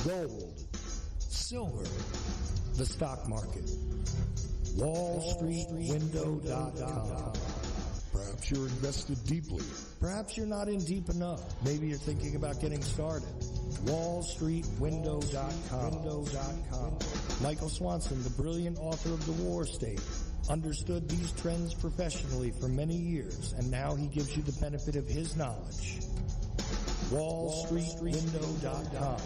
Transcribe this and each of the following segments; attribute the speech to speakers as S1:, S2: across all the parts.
S1: gold, silver, the stock market, WallStreetWindow.com. Perhaps you're invested deeply. Perhaps you're not in deep enough. Maybe you're thinking about getting started. WallStreetWindow.com. Michael Swanson, the brilliant author of The War State, understood these trends professionally for many years, and now he gives you the benefit of his knowledge. WallStreetWindow.com.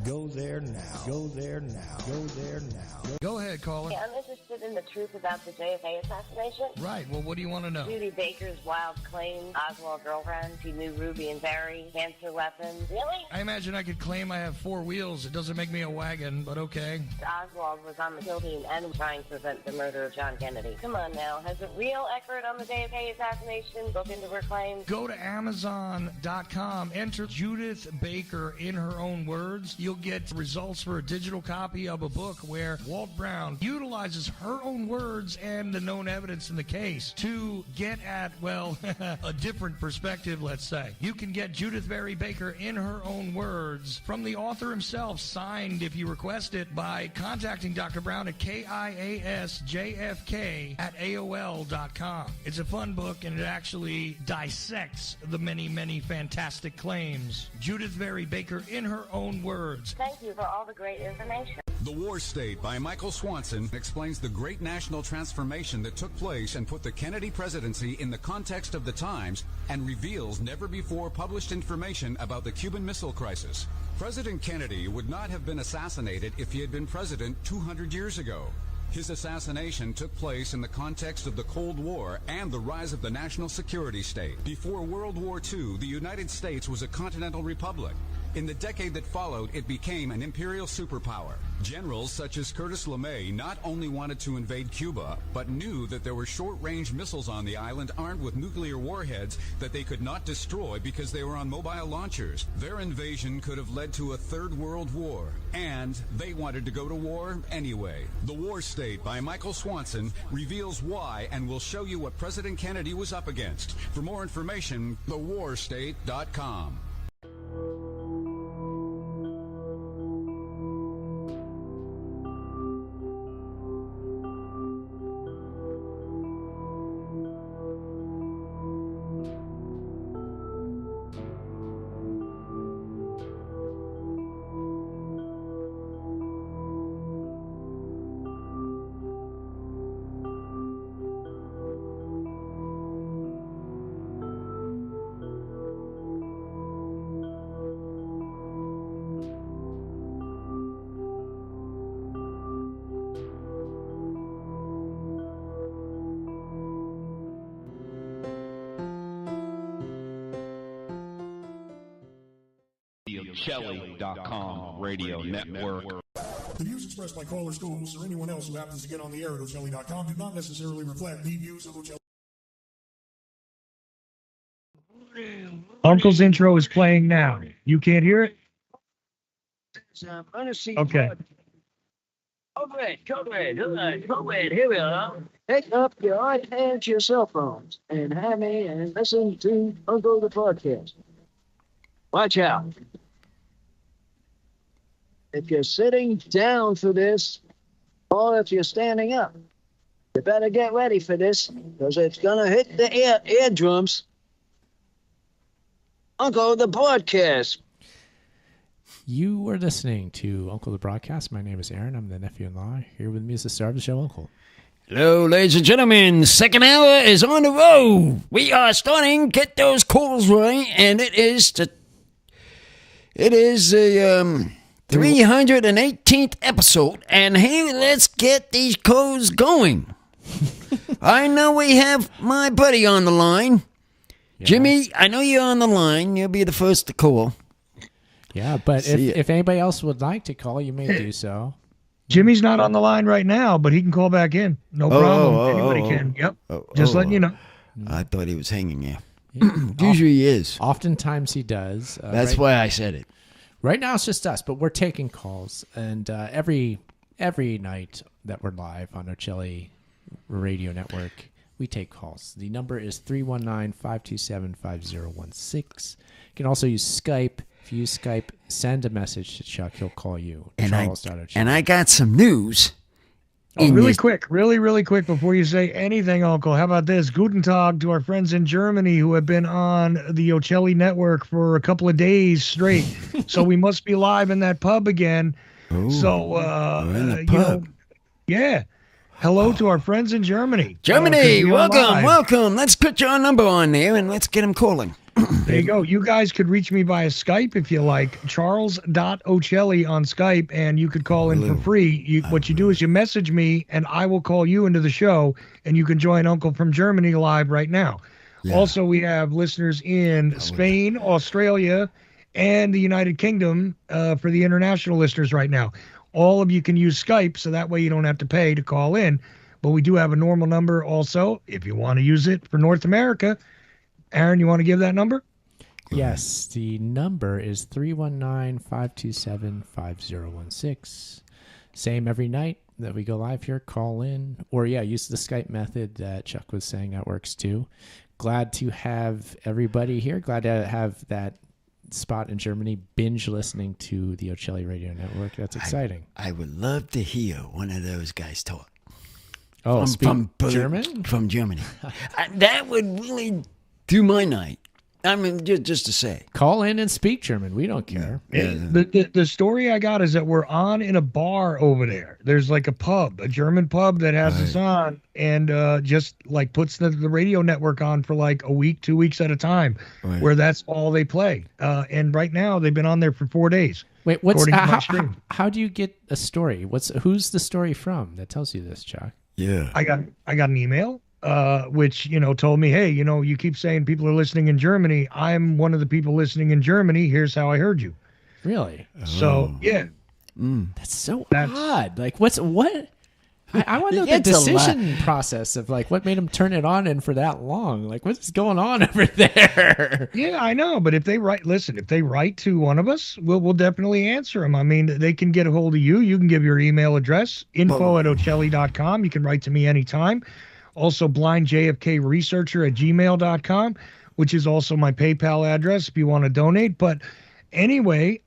S1: Go there now. Go there now. Go there now.
S2: Go ahead, caller.
S3: Yeah, I'm interested in the truth about the JFK assassination.
S2: Right. Well, what do you want to know?
S3: Judy Baker's wild claims, Oswald girlfriend, she knew Ruby and Barry, cancer weapons. Really?
S2: I imagine I could claim I have 4 wheels. It doesn't make me a wagon, but okay.
S3: Oswald was on the kill team and trying to prevent the murder of John Kennedy. Come on now. Has a real expert on the JFK assassination looked into her claims?
S2: Go to Amazon.com. Enter Judith Baker in her own words. You'll get results for a digital copy of a book where Walt Brown utilizes her own words and the known evidence in the case to get at, well, a different perspective, let's say. You can get Judith Barry Baker in her own words from the author himself, signed if you request it, by contacting Dr. Brown at KIASJFK@AOL.com. It's a fun book, and it actually dissects the many, many fantastic claims. Judith Barry Baker in her own words.
S3: Thank you for all the great information.
S4: The War State by Michael Swanson explains the great national transformation that took place and put the Kennedy presidency in the context of the times and reveals never-before published information about the Cuban Missile Crisis. President Kennedy would not have been assassinated if he had been president 200 years ago. His assassination took place in the context of the Cold War and the rise of the national security state. Before World War II, the United States was a continental republic. In the decade that followed, it became an imperial superpower. Generals such as Curtis LeMay not only wanted to invade Cuba, but knew that there were short-range missiles on the island armed with nuclear warheads that they could not destroy because they were on mobile launchers. Their invasion could have led to a third world war, and they wanted to go to war anyway. The War State by Michael Swanson reveals why and will show you what President Kennedy was up against. For more information, thewarstate.com.
S5: Shelly.com radio network.
S6: The views expressed by caller schools or anyone else who happens to get on the air at Shelly.com do not necessarily reflect the views of Shelly.
S7: Uncle's intro is playing now. You can't hear it? Okay.
S8: Come in, here we are. Pick up your iPads, your cell phones, and have me and listen to Uncle the podcast. Watch out. If you're sitting down for this, or if you're standing up, you better get ready for this, because it's going to hit the eardrums. Uncle the Broadcast.
S9: You were listening to Uncle the Broadcast. My name is Aaron. I'm the nephew-in-law. Here with me is the star of the show, Uncle.
S8: Hello, ladies and gentlemen. Second hour is on the road. We are starting. Get those calls right, and it is the 318th episode, and hey, let's get these codes going. I know we have my buddy on the line. Yeah. Jimmy, I know you're on the line. You'll be the first to call.
S9: Yeah, but if anybody else would like to call, you may do so.
S7: Jimmy's not on the line right now, but he can call back in. No problem. Anybody can. Yep. Just letting you know.
S8: I thought he was hanging there. Usually he is.
S9: Oftentimes he does.
S8: That's why I said it.
S9: Right now it's just us, but we're taking calls, and every night that we're live on our Chili radio network, we take calls. The number is 319-527-5016. You can also use Skype If you use Skype, send a message to Chuck. He'll call you.
S8: And
S9: Charles.O'Chilly.
S8: and I got some news.
S7: Really quick, really quick before you say anything, Uncle. How about this? Guten Tag to our friends in Germany who have been on the O'Chilly network for a couple of days straight. So we must be live in that pub again.
S8: Ooh,
S7: so, yeah. Hello to our friends in Germany.
S8: Germany, welcome. Let's put your number on there and let's get them calling.
S7: There you go. You guys could reach me via Skype if you like. Charles.O'Chilly on Skype, and you could call in for free. What you do is you message me, and I will call you into the show, and you can join Uncle from Germany live right now. Yeah. Also, we have listeners in Spain, Australia, and the United Kingdom for the international listeners right now. All of you can use Skype, so that way you don't have to pay to call in. But we do have a normal number also if you want to use it for North America. Aaron, you want to give that number?
S9: Yes, the number is 319-527-5016. Same every night that we go live here. Call in. Or, use the Skype method that Chuck was saying. That works, too. Glad to have everybody here. Glad to have that spot in Germany binge listening to the O'Chilly Radio Network. That's exciting.
S8: I would love to hear one of those guys talk.
S9: Oh, from German?
S8: From Germany. That would really do my night. I mean, just to say.
S9: Call in and speak German. We don't care.
S7: Yeah. The story I got is that we're on in a bar over there. There's like a pub, a German pub that has us on and just like puts the radio network on for like a week, 2 weeks at a time, where that's all they play. And right now they've been on there for 4 days.
S9: Wait, how do you get a story? Who's the story from that tells you this, Chuck?
S8: Yeah.
S7: I got an email. Which, told me, hey, you keep saying people are listening in Germany. I'm one of the people listening in Germany. Here's how I heard you.
S9: Really?
S7: So, yeah.
S9: That's so odd. Like, what? I want to know the decision process of, like, what made them turn it on and for that long. Like, what's going on over there?
S7: Yeah, I know. But if they write to one of us, we'll definitely answer them. I mean, they can get a hold of you. You can give your email address, info@O'Chilly.com. You can write to me anytime. Also, blindjfkresearcher@gmail.com, which is also my PayPal address if you want to donate. But anyway,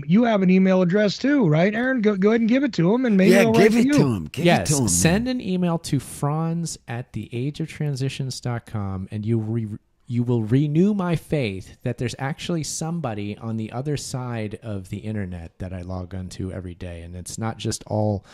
S7: you have an email address too, right, Aaron? Go ahead and give it to him, and maybe
S8: give it to him. Give it to him.
S9: Send an email to franz@theageoftransitions.com, and you will renew my faith that there's actually somebody on the other side of the internet that I log onto every day, and it's not just all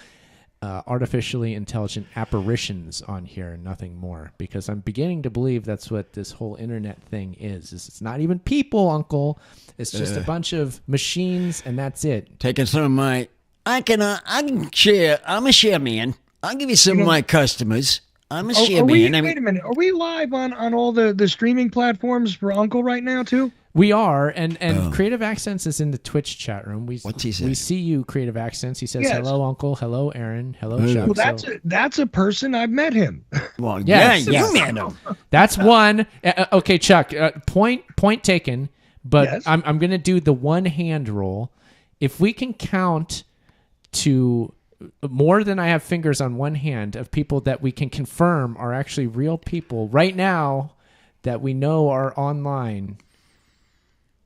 S9: artificially intelligent apparitions on here and nothing more, because I'm beginning to believe that's what this whole internet thing is it's not even people, Uncle. It's just a bunch of machines, and that's it.
S8: Taking some of my I can share. I'm a share man. I'll give you some of my customers. I'm a share man.
S7: Wait a minute, are we live on all the streaming platforms for Uncle right now too?
S9: We are, and Creative Accents is in the Twitch chat room.
S8: What's he say?
S9: We see you, Creative Accents. He says, "Hello, Uncle. Hello, Aaron. Hello, Chuck."
S7: Well, that's a person. I've met him.
S8: Well,
S9: yes.
S8: You met him.
S9: That's one. Okay, Chuck. Point taken. But I'm going to do the one hand rule. If we can count to more than I have fingers on one hand of people that we can confirm are actually real people right now that we know are online,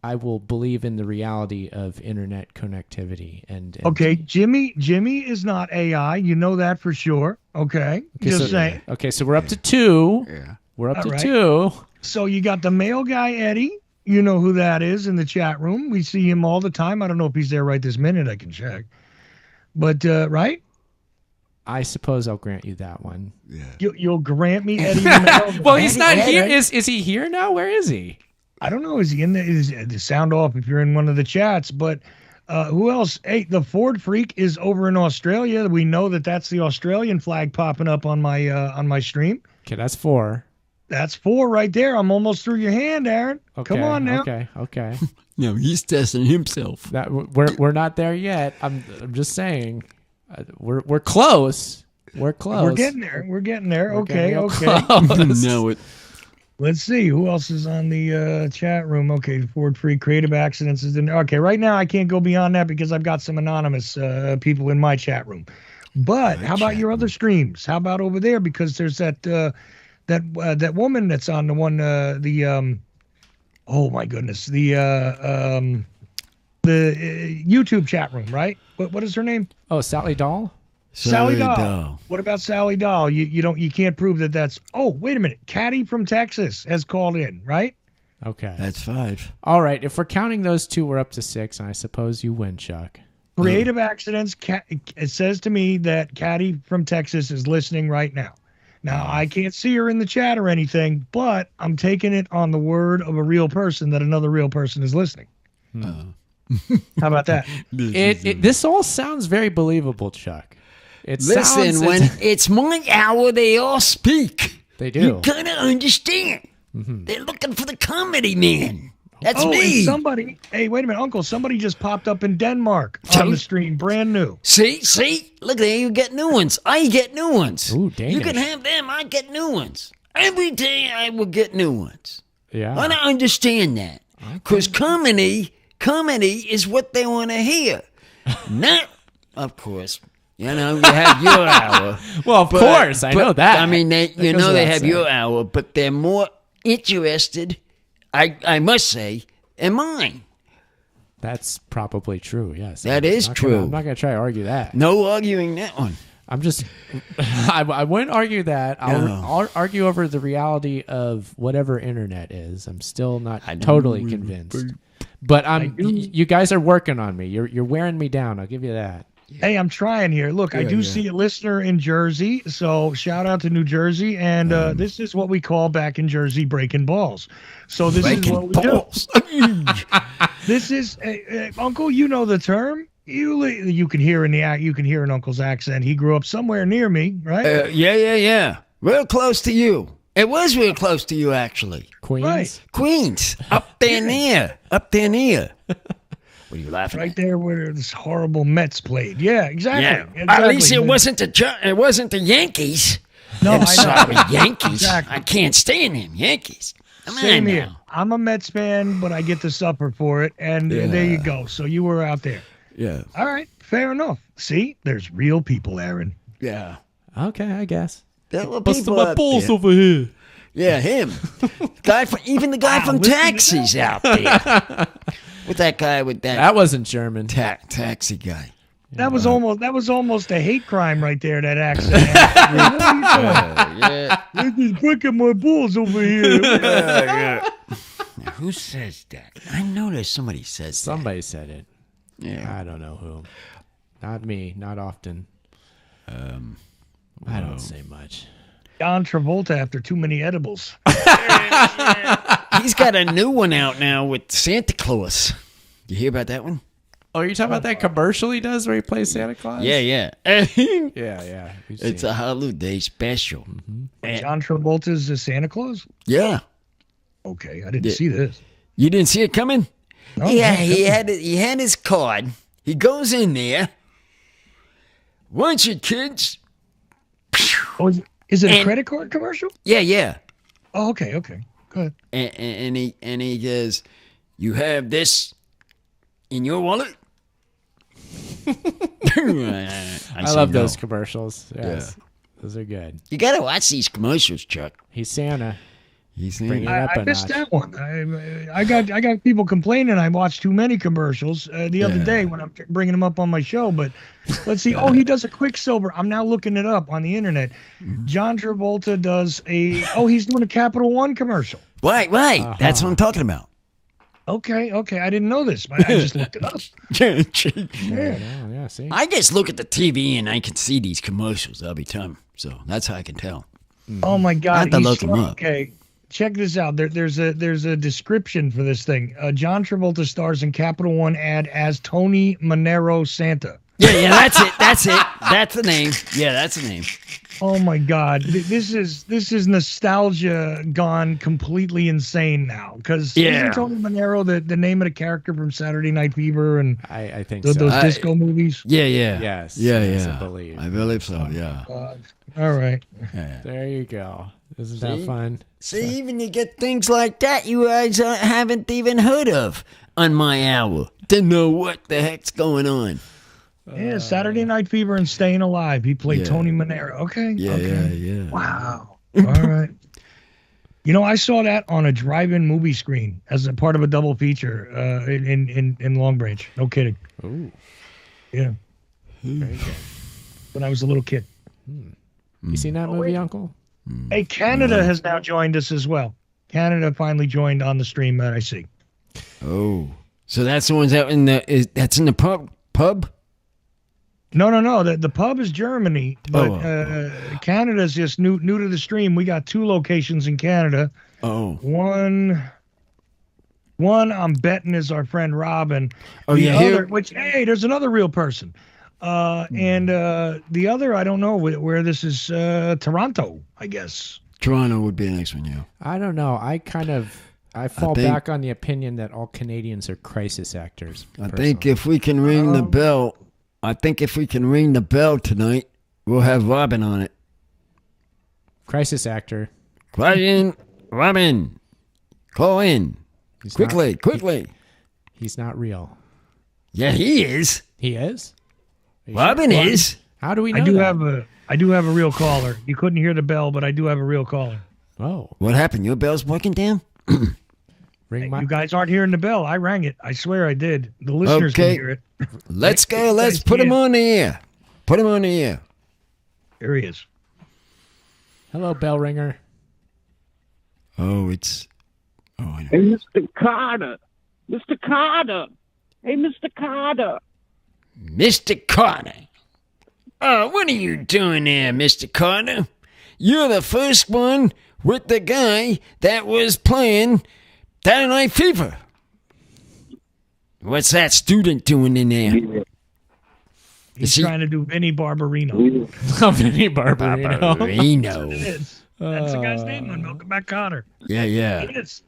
S9: I will believe in the reality of internet connectivity. And
S7: okay, Jimmy is not AI. You know that for sure. Okay, just saying.
S9: Okay, so we're up to 2. Yeah, we're up to 2.
S7: So you got the male guy, Eddie. You know who that is in the chat room. We see him all the time. I don't know if he's there right this minute. I can check. But right.
S9: I suppose I'll grant you that one.
S8: Yeah.
S7: You'll grant me Eddie.
S9: Well, he's not here. Is he here now? Where is he?
S7: I don't know. Is he in the sound off if you're in one of the chats? But who else? Hey, the Ford Freak is over in Australia. We know that's the Australian flag popping up on my stream.
S9: Okay, that's 4.
S7: That's 4 right there. I'm almost through your hand, Aaron.
S9: Okay,
S7: come on now.
S9: Okay.
S8: No, he's testing himself.
S9: That we're not there yet. I'm just saying, we're close. We're close.
S7: We're getting there. Okay.
S8: No,
S7: let's see who else is on the chat room. Okay, Ford Free Creative Accidents is in there. Okay, right now I can't go beyond that because I've got some anonymous people in my chat room. But how about your other streams? How about over there? Because there's that woman that's on the one oh my goodness, the YouTube chat room, right? What is her name?
S9: Oh, Sally Dahl?
S7: Sally Dahl. What about Sally Dahl? You can't prove that that's. Oh, wait a minute. Caddy from Texas has called in, right?
S9: Okay.
S8: That's 5.
S9: All right. If we're counting those 2, we're up to 6, and I suppose you win, Chuck.
S7: Creative Accidents. It says to me that Caddy from Texas is listening right now. Now, I can't see her in the chat or anything, but I'm taking it on the word of a real person that another real person is listening. How about that?
S9: This all sounds very believable, Chuck.
S8: Listen, when it's my hour, they all speak.
S9: They do.
S8: You gotta understand. Mm-hmm. They're looking for the comedy man. That's me.
S7: Hey, wait a minute, Uncle. Somebody just popped up in Denmark on the stream, brand new.
S8: See? Look there, you get new ones. I get new ones.
S9: Ooh, Danish.
S8: You can have them, I get new ones. Every day I will get new ones.
S9: Yeah.
S8: I don't understand that. Because comedy is what they want to hear. Not, of course, you have your hour.
S9: Well, of course, I know that.
S8: I mean, they have your hour, but they're more interested, I must say, in mine.
S9: That's probably true, yes.
S8: That is true.
S9: I'm not going to try to argue that.
S8: No arguing that one.
S9: I'm just, I wouldn't argue that. I'll argue over the reality of whatever internet is. I'm still not totally convinced. But you guys are working on me. You're wearing me down. I'll give you that.
S7: Hey, I'm trying here. Look, I do see a listener in Jersey, so shout out to New Jersey. And this is what we call back in Jersey breaking balls. So this is what we do. This is Uncle. You know the term. You can hear in Uncle's accent. He grew up somewhere near me, right?
S8: Yeah. Real close to you. It was real close to you, actually.
S9: Queens.
S7: Right.
S8: Queens. Up there near. What are you laughing
S7: right
S8: at?
S7: there where this horrible Mets played. Yeah, exactly.
S8: Yeah. At least it wasn't the Yankees.
S7: No,
S8: I'm sorry, Yankees.
S7: Exactly.
S8: I can't stand them Yankees.
S7: Same here. I'm a Mets fan, but I get to suffer for it, and there you go. So you were out there.
S8: Yeah.
S7: All right, fair enough. See, there's real people, Aaron.
S8: Yeah.
S9: Okay, I guess.
S8: Busting
S9: my balls over here.
S8: Yeah, him. Even the guy from Taxi's out there. With that guy with that.
S9: That wasn't German.
S8: Taxi guy.
S7: That was almost a hate crime right there. That accent.
S8: Yeah.
S7: They're just breaking my balls over here.
S8: Now, who says that? I know there's somebody says
S9: Somebody said it.
S8: Yeah.
S9: I don't know who. Not me. Not often. I don't say much.
S7: John Travolta after too many edibles.
S8: He's got a new one out now with Santa Claus. You hear about that one?
S9: Oh, are you talking about that commercial he does where he plays Santa Claus?
S8: Yeah.
S9: Yeah.
S8: It's a holiday special.
S7: Mm-hmm. John Travolta's Santa Claus?
S8: Yeah.
S7: Okay, I didn't see this.
S8: You didn't see it coming?
S7: No,
S8: he had his card. He goes in there. Want you kids?
S7: Oh, is it a credit card commercial?
S8: Yeah.
S7: Oh, okay. Go ahead.
S8: And he goes, you have this in your wallet?
S9: I love those commercials. Yes. Yeah. Those are good.
S8: You got to watch these commercials, Chuck.
S9: He's Santa.
S8: Bringing it
S9: up
S7: I missed that one. I got people complaining I watched too many commercials the other day when I'm bringing them up on my show. But let's see. Oh, he does a Quicksilver. I'm now looking it up on the internet. John Travolta does he's doing a Capital One commercial.
S8: Right. Uh-huh. That's what I'm talking about.
S7: Okay. I didn't know this, but I just looked it up.
S9: Yeah, see?
S8: I just look at the TV and I can see these commercials every time. So that's how I can tell.
S7: Oh, my God.
S8: I have to look them up.
S7: Okay. Check this out. There's a description for this thing. John Travolta stars in Capital One ad as Tony Manero Santa.
S8: Yeah, that's it. That's the name. Yeah, that's the name.
S7: Oh my God, this is nostalgia gone completely insane now. Because isn't Tony Manero the name of the character from Saturday Night Fever and
S9: I think
S7: those disco movies?
S8: Yeah.
S9: Yes, I believe.
S8: I believe so. Yeah.
S7: All right.
S9: There you go. Isn't that fun?
S8: See, even you get things like that you guys haven't even heard of on my hour to know what the heck's going on.
S7: Yeah, Saturday Night Fever and Staying Alive. He played Tony Manero. Okay.
S8: Yeah.
S7: Wow. All right. You know, I saw that on a drive-in movie screen as a part of a double feature in Long Branch. No kidding.
S9: Ooh.
S7: Yeah.
S9: Very good.
S7: When I was a little kid.
S9: You seen that movie, Uncle?
S7: Hey, Canada has now joined us as well. Canada finally joined on the stream that I see.
S8: Oh, so that's the ones out in that's in the pub?
S7: No. The pub is Germany, but Canada's just new to the stream. We got 2 locations in Canada.
S8: Oh.
S7: One I'm betting is our friend Robin.
S8: Oh,
S7: the
S8: yeah.
S7: Other, which, hey, there's another real person. And the other, I don't know where this is, Toronto, I guess.
S8: Toronto would be the next one, yeah.
S9: I don't know. I fall back on the opinion that all Canadians are crisis actors.
S8: I think if we can ring the bell, tonight, we'll have Robin on it.
S9: Crisis actor.
S8: Robin, call in. Quickly.
S9: He's not real.
S8: Yeah, he is.
S9: He is?
S8: Robin is.
S9: How do we know
S7: I do have a real caller. You couldn't hear the bell, but I do have a real caller.
S9: Oh.
S8: What happened? Your bell's working, Dan?
S7: You guys aren't hearing the bell. I rang it. I swear I did. The listeners can hear it.
S8: Let's go. Let's put him on the air.
S7: Here he is.
S9: Hello, bell ringer.
S8: Oh, it's...
S10: Hey, Mr. Carter. Mr. Carter. Hey, Mr. Carter.
S8: Mr. Carter. What are you doing there, Mr. Carter? You're the first one with the guy that was playing Saturday Night Fever. What's that student doing in there?
S7: He's trying to do Vinny Barbarino.
S9: Vinny Barbarino.
S7: It is. That's the guy's name on Back Cotter.
S8: Yeah.
S7: It is.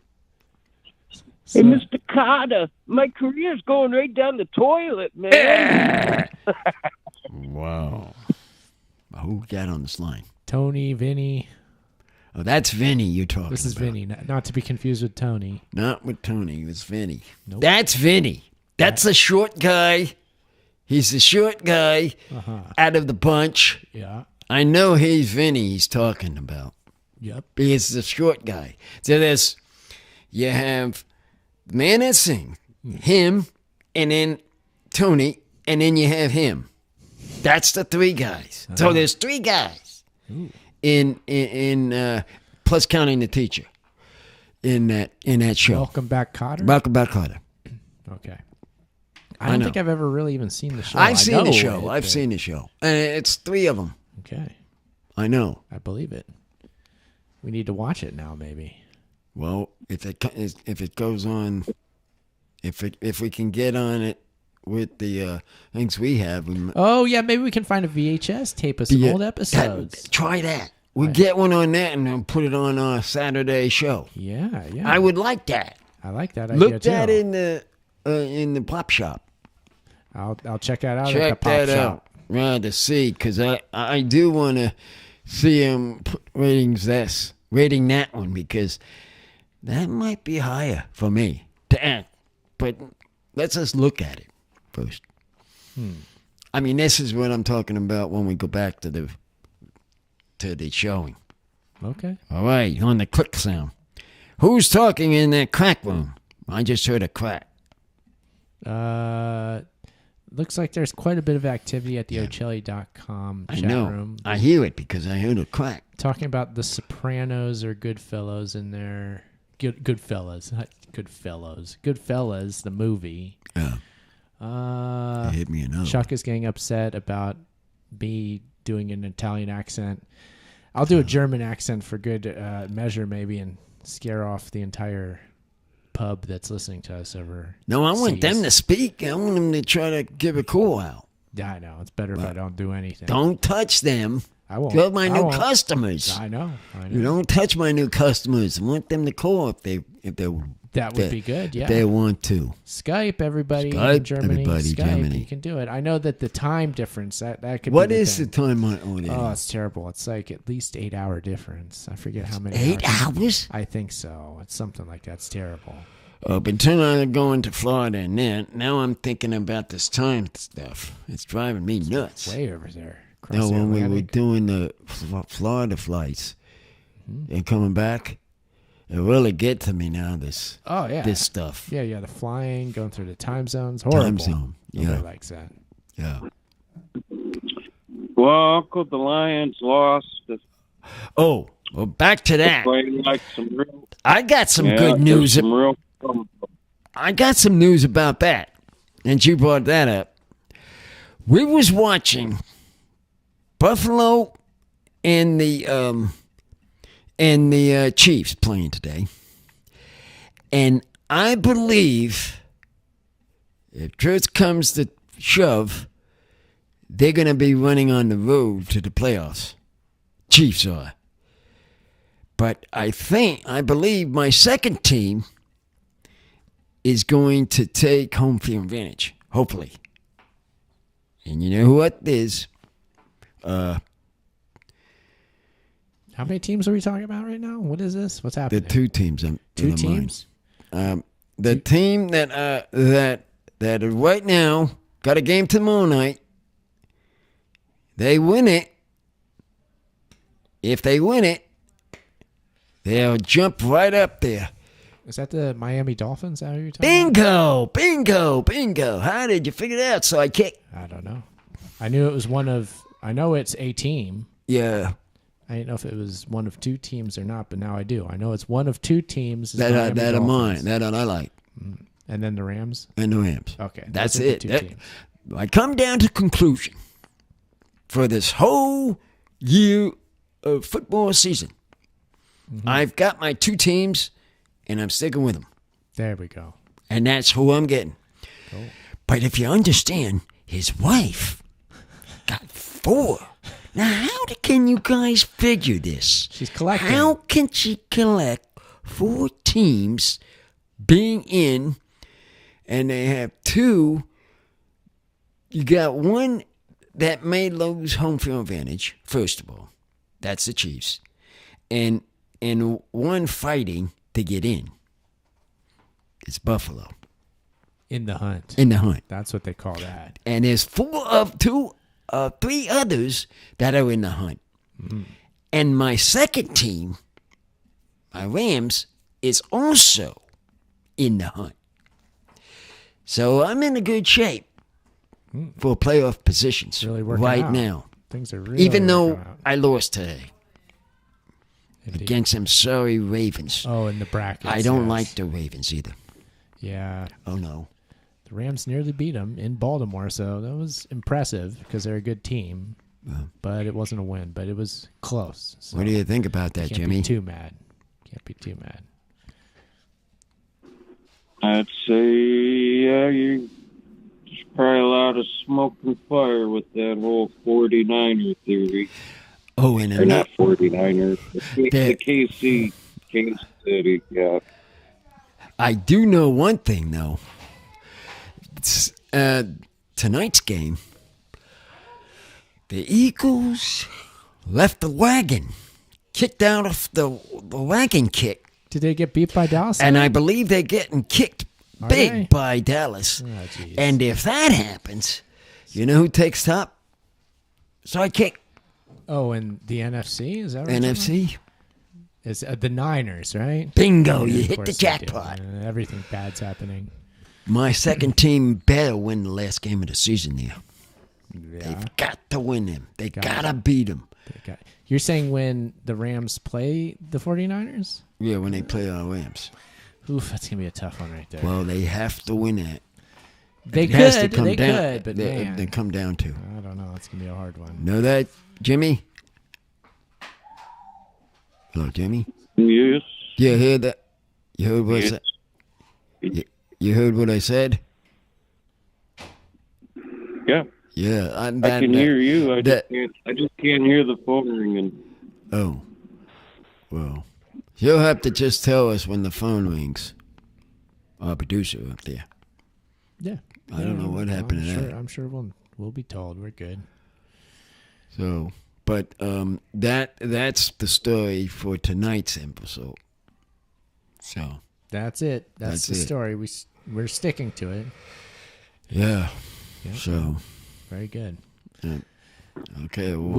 S10: Hey, Mr. Carter, my career's going right down the toilet, man.
S8: Wow. Who got on this line?
S9: Tony, Vinny.
S8: Oh, that's Vinny you're talking about.
S9: This is Vinny, not to be confused with Tony.
S8: Not with Tony, it's Vinny.
S9: Nope.
S8: That's Vinny. That's the short guy. He's the short guy out of the bunch.
S9: Yeah.
S8: I know he's Vinny he's talking about.
S9: Yep.
S8: He's the short guy. So you have the man that sings, him, and then Tony, and then you have him. That's the 3 guys. So there's 3 guys in plus counting the teacher in that show.
S9: Welcome Back Cotter. Okay. I don't think I've ever really even seen the show.
S8: I've seen the show. And it's 3 of them.
S9: Okay.
S8: I know.
S9: I believe it. We need to watch it now, maybe.
S8: Well, if it goes on, if we can get on it with the things we have.
S9: Maybe we can find a VHS tape of some old episodes.
S8: Try that. We'll get one on that and then put it on our Saturday show.
S9: Yeah.
S8: I would like that.
S9: I like that idea
S8: Look
S9: too.
S8: that in the pop shop.
S9: I'll check that out.
S8: Check
S9: at the pop
S8: that
S9: shop.
S8: out. To see, because I do want to see him rating that one, because that might be higher for me to act. But let's just look at it first. I mean, this is what I'm talking about when we go back to the showing.
S9: Okay.
S8: All right, on the click sound. Who's talking in that crack room? I just heard a crack.
S9: Looks like there's quite a bit of activity at the Ocelli.com chat room.
S8: I hear it because I heard a crack.
S9: Talking about The Sopranos or Goodfellas in there. Goodfellas, the movie.
S8: Yeah. Hit me another.
S9: Chuck is getting upset about me doing an Italian accent. I'll do a German accent for good measure, maybe, and scare off the entire pub that's listening to us over.
S8: No, I want them to speak. I want them to try to give a call out.
S9: Yeah, I know. It's better if I don't do anything.
S8: Don't touch them.
S9: I won't.
S8: They're my new customers.
S9: I know.
S8: You don't touch my new customers. I want them to call if they
S9: that would be good. Yeah,
S8: if they want to.
S9: Skype everybody in Germany. Skype, you can do it. I know that the time difference that could.
S8: What
S9: be
S8: is the time on it?
S9: Oh, it's terrible. It's like at least 8 hour difference. I forget how many.
S8: 8 hours?
S9: I think so. It's something like that. It's terrible.
S8: But until I'm going to Florida, and then now I'm thinking about this time stuff. It's driving me nuts.
S9: Way over there.
S8: No, when we were doing the Florida flights and coming back, It really get to me now. This stuff.
S9: Yeah, the flying, going through the time zones, horrible.
S8: Time zone.
S9: Nobody
S8: Yeah,
S9: likes that.
S8: yeah.
S10: Well, Uncle, the Lions lost.
S8: Oh, well, back to that.
S10: Like
S8: I got some good news. I got some news about that, and you brought that up. We was watching Buffalo and the Chiefs playing today, and I believe if truth comes to shove, they're going to be running on the road to the playoffs. Chiefs are. But I believe my second team is going to take home field advantage, hopefully. And you know what it is?
S9: How many teams are we talking about right now? What is this? What's happening?
S8: The two teams.
S9: Two teams?
S8: The team that right now got a game tomorrow night. They win it. If they win it, they'll jump right up there.
S9: Is that the Miami Dolphins? Is that who you're talking about?
S8: Bingo. How did you figure that out, sidekick?
S9: I don't know. I knew it was I know it's a team.
S8: Yeah.
S9: I didn't know if it was one of two teams or not, but now I do. I know it's one of two teams.
S8: That are mine. That I like.
S9: And then the Rams?
S8: And the Rams.
S9: Okay.
S8: That's it. I come down to conclusion for this whole year of football season. Mm-hmm. I've got my two teams, and I'm sticking with them.
S9: There we go.
S8: And that's who I'm getting.
S9: Cool.
S8: But if you understand, his wife got 4. Now, how can you guys figure this?
S9: She's collecting.
S8: How can she collect 4 teams being in, and they have 2? You got one that may lose home field advantage, first of all. That's the Chiefs. And one fighting to get in. It's Buffalo.
S9: In the hunt. That's what they call that.
S8: And there's 3 others that are in the hunt. Mm-hmm. And my second team, my Rams, is also in the hunt. So I'm in a good shape for playoff positions
S9: really working
S8: right
S9: out.
S8: now.
S9: Things are really
S8: even though
S9: out.
S8: I lost today. Indeed. Against some sorry Ravens.
S9: Oh, in the brackets.
S8: I don't like the Ravens either.
S9: Yeah.
S8: Oh, no.
S9: The Rams nearly beat them in Baltimore, so that was impressive because they're a good team. But it wasn't a win, but it was close. So
S8: what do you think about that, Jimmy?
S9: Can't be too mad.
S10: I'd say, there's probably a lot of smoke and fire with that whole 49er theory.
S8: Oh, and
S10: or not 49er. The KC, Kansas City, yeah.
S8: I do know one thing, though. It's, tonight's game, the Eagles left the wagon, kicked out of the wagon kick.
S9: Did they get beat by Dallas?
S8: And I believe they're getting kicked big by Dallas.
S9: Oh,
S8: and if that happens, you know who takes top? Sidekick.
S9: Oh, and the NFC? Is that right?
S8: NFC?
S9: It's the Niners, right?
S8: Bingo, you hit the jackpot.
S9: Everything bad's happening.
S8: My second team better win the last game of the season there.
S9: Yeah.
S8: They've got to win them. They got to beat them.
S9: You're saying when the Rams play the 49ers?
S8: Yeah, when they play our Rams.
S9: Oof, that's going to be a tough one right there.
S8: Well, they have to win that.
S9: They
S8: could,
S9: but man.
S8: They come down to.
S9: I don't know. It's going to be a hard one.
S8: Know that, Jimmy? Hello, Jimmy?
S10: Yes.
S8: You heard that? You heard what I said? You heard what I said?
S10: Yeah.
S8: Yeah.
S10: I can hear you. I just can't hear the phone ringing.
S8: Oh. Well, you'll have to just tell us when the phone rings. Our producer up there.
S9: Yeah.
S8: I don't know what happened to that.
S9: I'm sure we'll be told. We're good.
S8: So, but that's the story for tonight's episode. So
S9: that's it. That's the story. We're sticking to it.
S8: Yeah. So
S9: very good.
S8: Yeah. Okay.
S10: Well,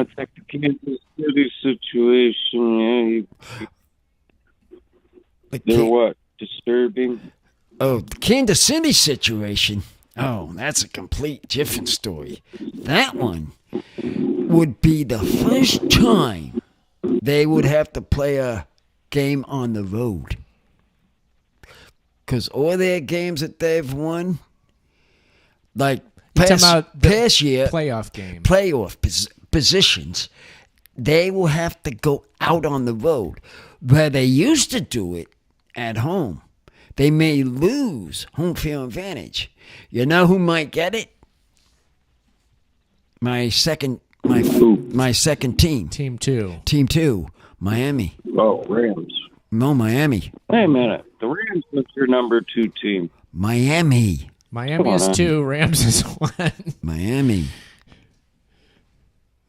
S10: it's like the Kansas City situation. Yeah, They're what? Disturbing?
S8: Oh, the Kansas City situation. Oh, that's a complete different story. That one would be the first time they would have to play a game on the road. Because all their games that they've won, like past year,
S9: playoff game,
S8: positions, they will have to go out on the road. Where they used to do it at home, they may lose home field advantage. You know who might get it? My second team.
S9: Team 2.
S8: Team 2. Miami.
S10: Oh, Rams.
S8: No, Miami.
S10: Wait a minute. The Rams was your number 2 team.
S8: Miami.
S9: Miami is 2. Rams is 1.
S8: Miami.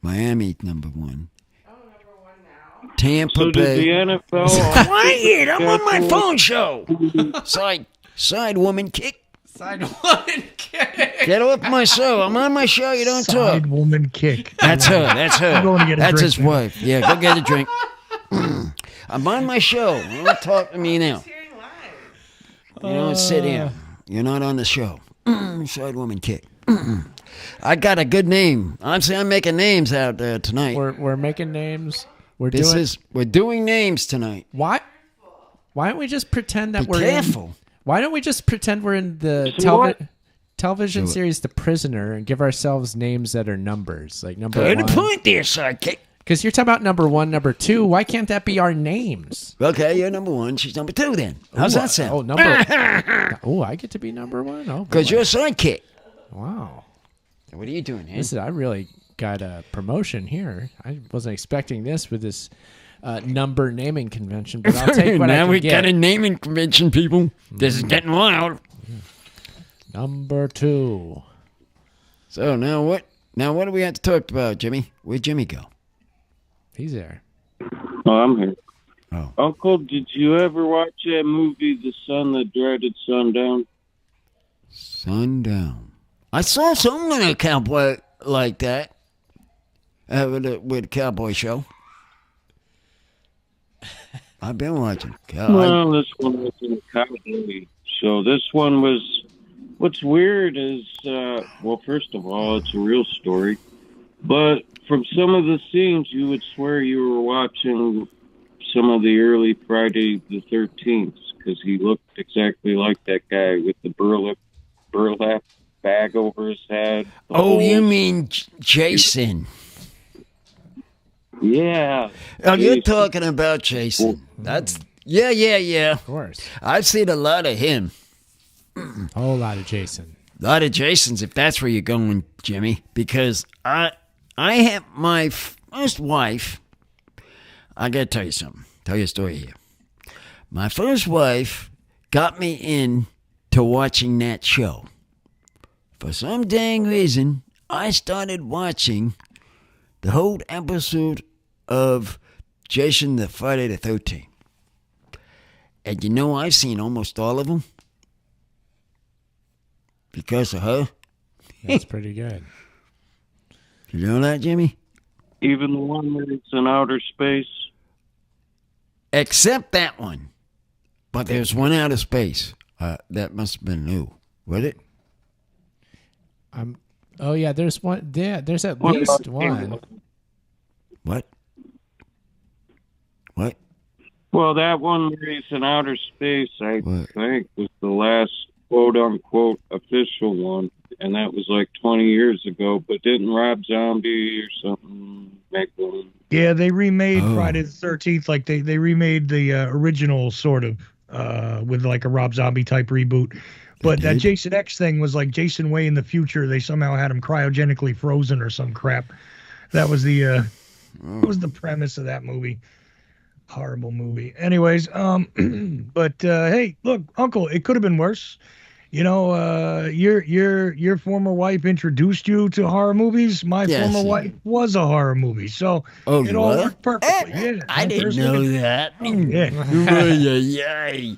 S8: Miami number 1. Tampa
S10: so
S8: Bay.
S10: Does the NFL
S8: Quiet! I'm on my phone show. Side woman kick.
S9: Side woman kick.
S8: Get off my show. I'm on my show. You don't talk.
S7: Side woman kick.
S8: That's her.
S7: I'm going to get a
S8: That's
S7: drink,
S8: his
S7: man.
S8: wife. Yeah, go get a drink. I'm on my show. Don't talk to me now. You don't sit here. You're not on the show. Side woman kick. I got a good name. I'm making names out there tonight.
S9: We're making names. We're
S8: doing names tonight.
S9: Why don't we just pretend that
S8: Be careful.
S9: Why don't we just pretend we're in the television series The Prisoner and give ourselves names that are numbers, like number 1.
S8: Good point there, sidekick.
S9: Because you're talking about number 1, number 2. Why can't that be our names?
S8: Okay, you're number 1. She's number 2 then. How's that sound?
S9: Oh, number. Oh, I get to be number 1. Oh,
S8: because you're a sidekick.
S9: Wow.
S8: What are you doing, man?
S9: I really got a promotion here. I wasn't expecting this with this number naming convention, but I'll take what I
S8: now
S9: can
S8: we
S9: get.
S8: got a naming convention, people. This is getting wild.
S9: Number 2.
S8: So now what? Now what do we have to talk about, Jimmy? Where'd Jimmy go?
S9: He's there.
S10: Oh, I'm here.
S8: Oh.
S10: Uncle, did you ever watch that movie, The Sun That Dreaded Sundown?
S8: Sundown. I saw something in a cowboy like that. With a cowboy show. I've been watching.
S10: Well, this one wasn't a cowboy show. This one was. What's weird is, well, first of all, it's a real story. But from some of the scenes, you would swear you were watching some of the early Friday the 13th, because he looked exactly like that guy with the burlap bag over his head.
S8: Oh, you mean Jason?
S10: Yeah.
S8: Oh, you're talking about Jason. That's yeah.
S9: Of course.
S8: I've seen a lot of him.
S9: A whole lot of Jason.
S8: A lot of Jasons, if that's where you're going, Jimmy. Because I have my first wife. I got to tell you something. Tell you a story here. My first wife got me into watching that show. For some dang reason, I started watching the whole episode of Jason the Friday the 13th. And you know, I've seen almost all of them. Because of her.
S9: That's pretty good.
S8: You know that, Jimmy?
S10: Even the one where it's in outer space?
S8: Except that one. But there's one out of space. That must have been new. Was it?
S9: Oh, yeah, there's one. Yeah, there's at least one.
S8: What?
S10: Well, that one where he's in outer space, I think, was the last quote-unquote official one, and that was like 20 years ago, but didn't Rob Zombie or something make one?
S7: Yeah, they remade Friday the 13th, like they remade the original sort of with like a Rob Zombie type reboot. But that Jason X thing was like Jason way in the future. They somehow had him cryogenically frozen or some crap. That was the premise of that movie. Horrible movie. Anyways, but hey, look, Uncle, it could have been worse. You know, your former wife introduced you to horror movies. My former wife was a horror movie, so it all worked perfectly. Yeah,
S8: I didn't know that.
S7: Yeah.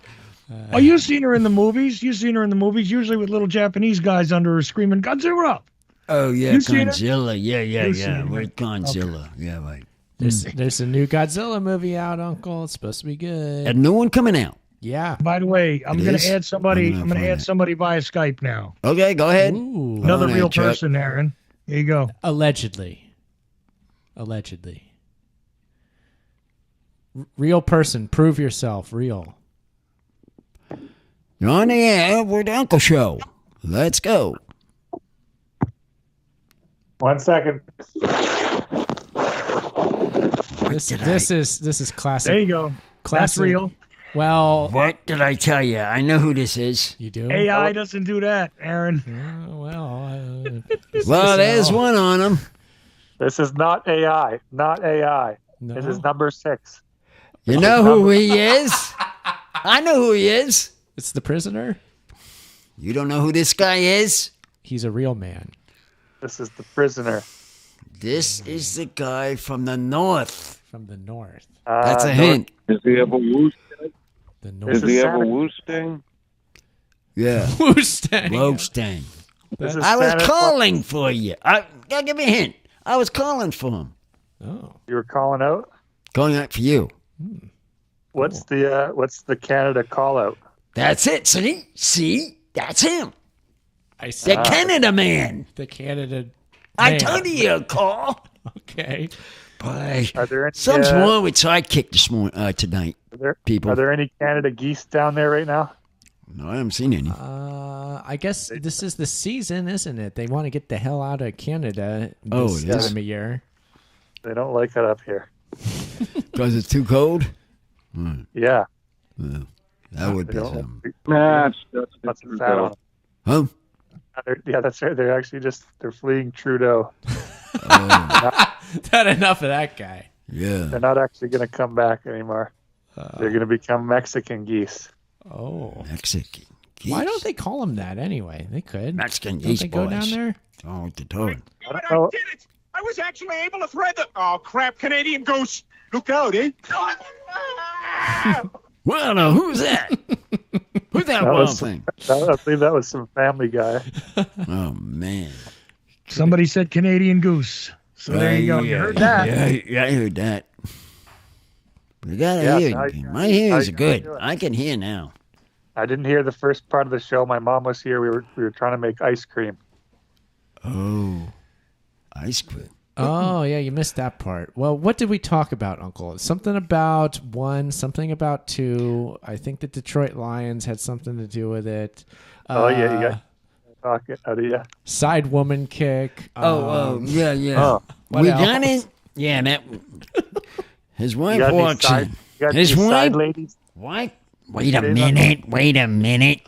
S7: Oh, you've seen her in the movies. You've seen her in the movies, usually with little Japanese guys under her screaming Godzilla.
S8: Oh yeah, Godzilla. Yeah.
S7: With
S8: Godzilla. Okay. Yeah, right.
S9: There's a new Godzilla movie out, Uncle. It's supposed to be good.
S8: A new one coming out.
S9: Yeah.
S7: By the way, I'm
S8: It
S7: going
S8: is?
S7: to add somebody.
S8: I'm gonna
S7: I'm going to
S8: find
S7: add
S8: it.
S7: somebody via Skype now.
S8: Okay, go ahead.
S7: Another
S8: Go
S7: real
S8: ahead, Chuck.
S7: person, Aaron. Here you go.
S9: Allegedly. Real person. Prove yourself. Real.
S8: You're on the air with the Uncle Show. Let's go.
S11: 1 second.
S9: This is classic.
S7: There you go. That's
S9: Classic.
S7: real.
S9: Well,
S8: What did I tell you? I know who this is.
S9: you do.
S7: AI doesn't do that, Aaron.
S8: Well, there's one on him.
S11: This is not AI. Not AI.
S9: No.
S11: This is number 6.
S8: You know who he is? I know who he is.
S9: It's the prisoner.
S8: You don't know who this guy is?
S9: He's a real man.
S11: This is the prisoner.
S8: This is the guy from the north.
S9: From the north.
S8: That's a hint.
S10: Does he have a woo sting?
S9: The
S10: Does
S9: north.
S10: he have a woo sting?
S8: Yeah.
S9: Mustang.
S8: Lobstang.
S11: This is
S8: I was
S11: Santa
S8: calling for you. Gotta give me a hint. I was calling for him.
S9: Oh.
S11: You were calling out.
S8: Calling out for you.
S11: What's the Canada call out?
S8: That's it. See? That's him.
S9: I see.
S8: The Canada man.
S9: The Canada.
S8: I
S9: man.
S8: told you you'd call.
S9: Okay.
S8: Boy,
S11: Are there any,
S8: something's wrong with Sidekick this morning, tonight. People.
S11: Are there any Canada geese down there right now?
S8: No, I haven't seen any.
S9: I guess this is the season, isn't it? They want to get the hell out of Canada
S8: it
S9: this
S8: is?
S9: time of year.
S11: They don't like it up here.
S8: Because it's too cold?
S11: Yeah.
S8: Well, that would be something.
S10: Nah, that's
S11: That's
S10: true,
S11: sad
S10: though.
S11: on
S8: Huh?
S11: Yeah, that's right. They're actually they're fleeing Trudeau.
S9: Not enough of that guy.
S8: Yeah.
S11: They're not actually going to come back anymore. They're going to become Mexican geese.
S9: Oh.
S8: Mexican geese.
S9: Why don't they call them that anyway? They could.
S8: Mexican
S9: Don't
S8: geese
S9: they go down
S8: boys.
S9: there?
S8: Oh, what they're doing.
S11: I don't know.
S12: did it! I was actually able to thread the... Oh, crap, Canadian goose. Look out, eh?
S8: Well, now, who's that? Who's that
S11: That
S8: wild
S11: was-
S8: thing?
S11: I believe that was some Family Guy.
S8: Oh, man.
S7: Somebody said Canadian goose. So there you go. You heard that.
S8: Yeah, I heard that. We gotta
S11: Yeah,
S8: hear.
S11: now you-
S8: My ears are
S11: now you
S8: good.
S11: do it.
S8: I can hear now.
S11: I didn't hear the first part of the show. My mom was here. We were trying to make ice cream.
S8: Oh, ice cream.
S9: Oh, yeah, you missed that part. Well, what did we talk about, Uncle? Something about 1, something about 2. I think the Detroit Lions had something to do with it.
S11: Oh yeah, you got talking out of you.
S9: Side woman kick.
S8: Yeah.
S11: Oh,
S8: We
S9: else?
S8: got it. Yeah, that. His
S11: you
S8: wife
S11: got any
S8: walks
S11: side,
S8: in.
S11: you got
S8: His
S11: any side
S8: wife.
S11: ladies?
S8: What? Wait a minute.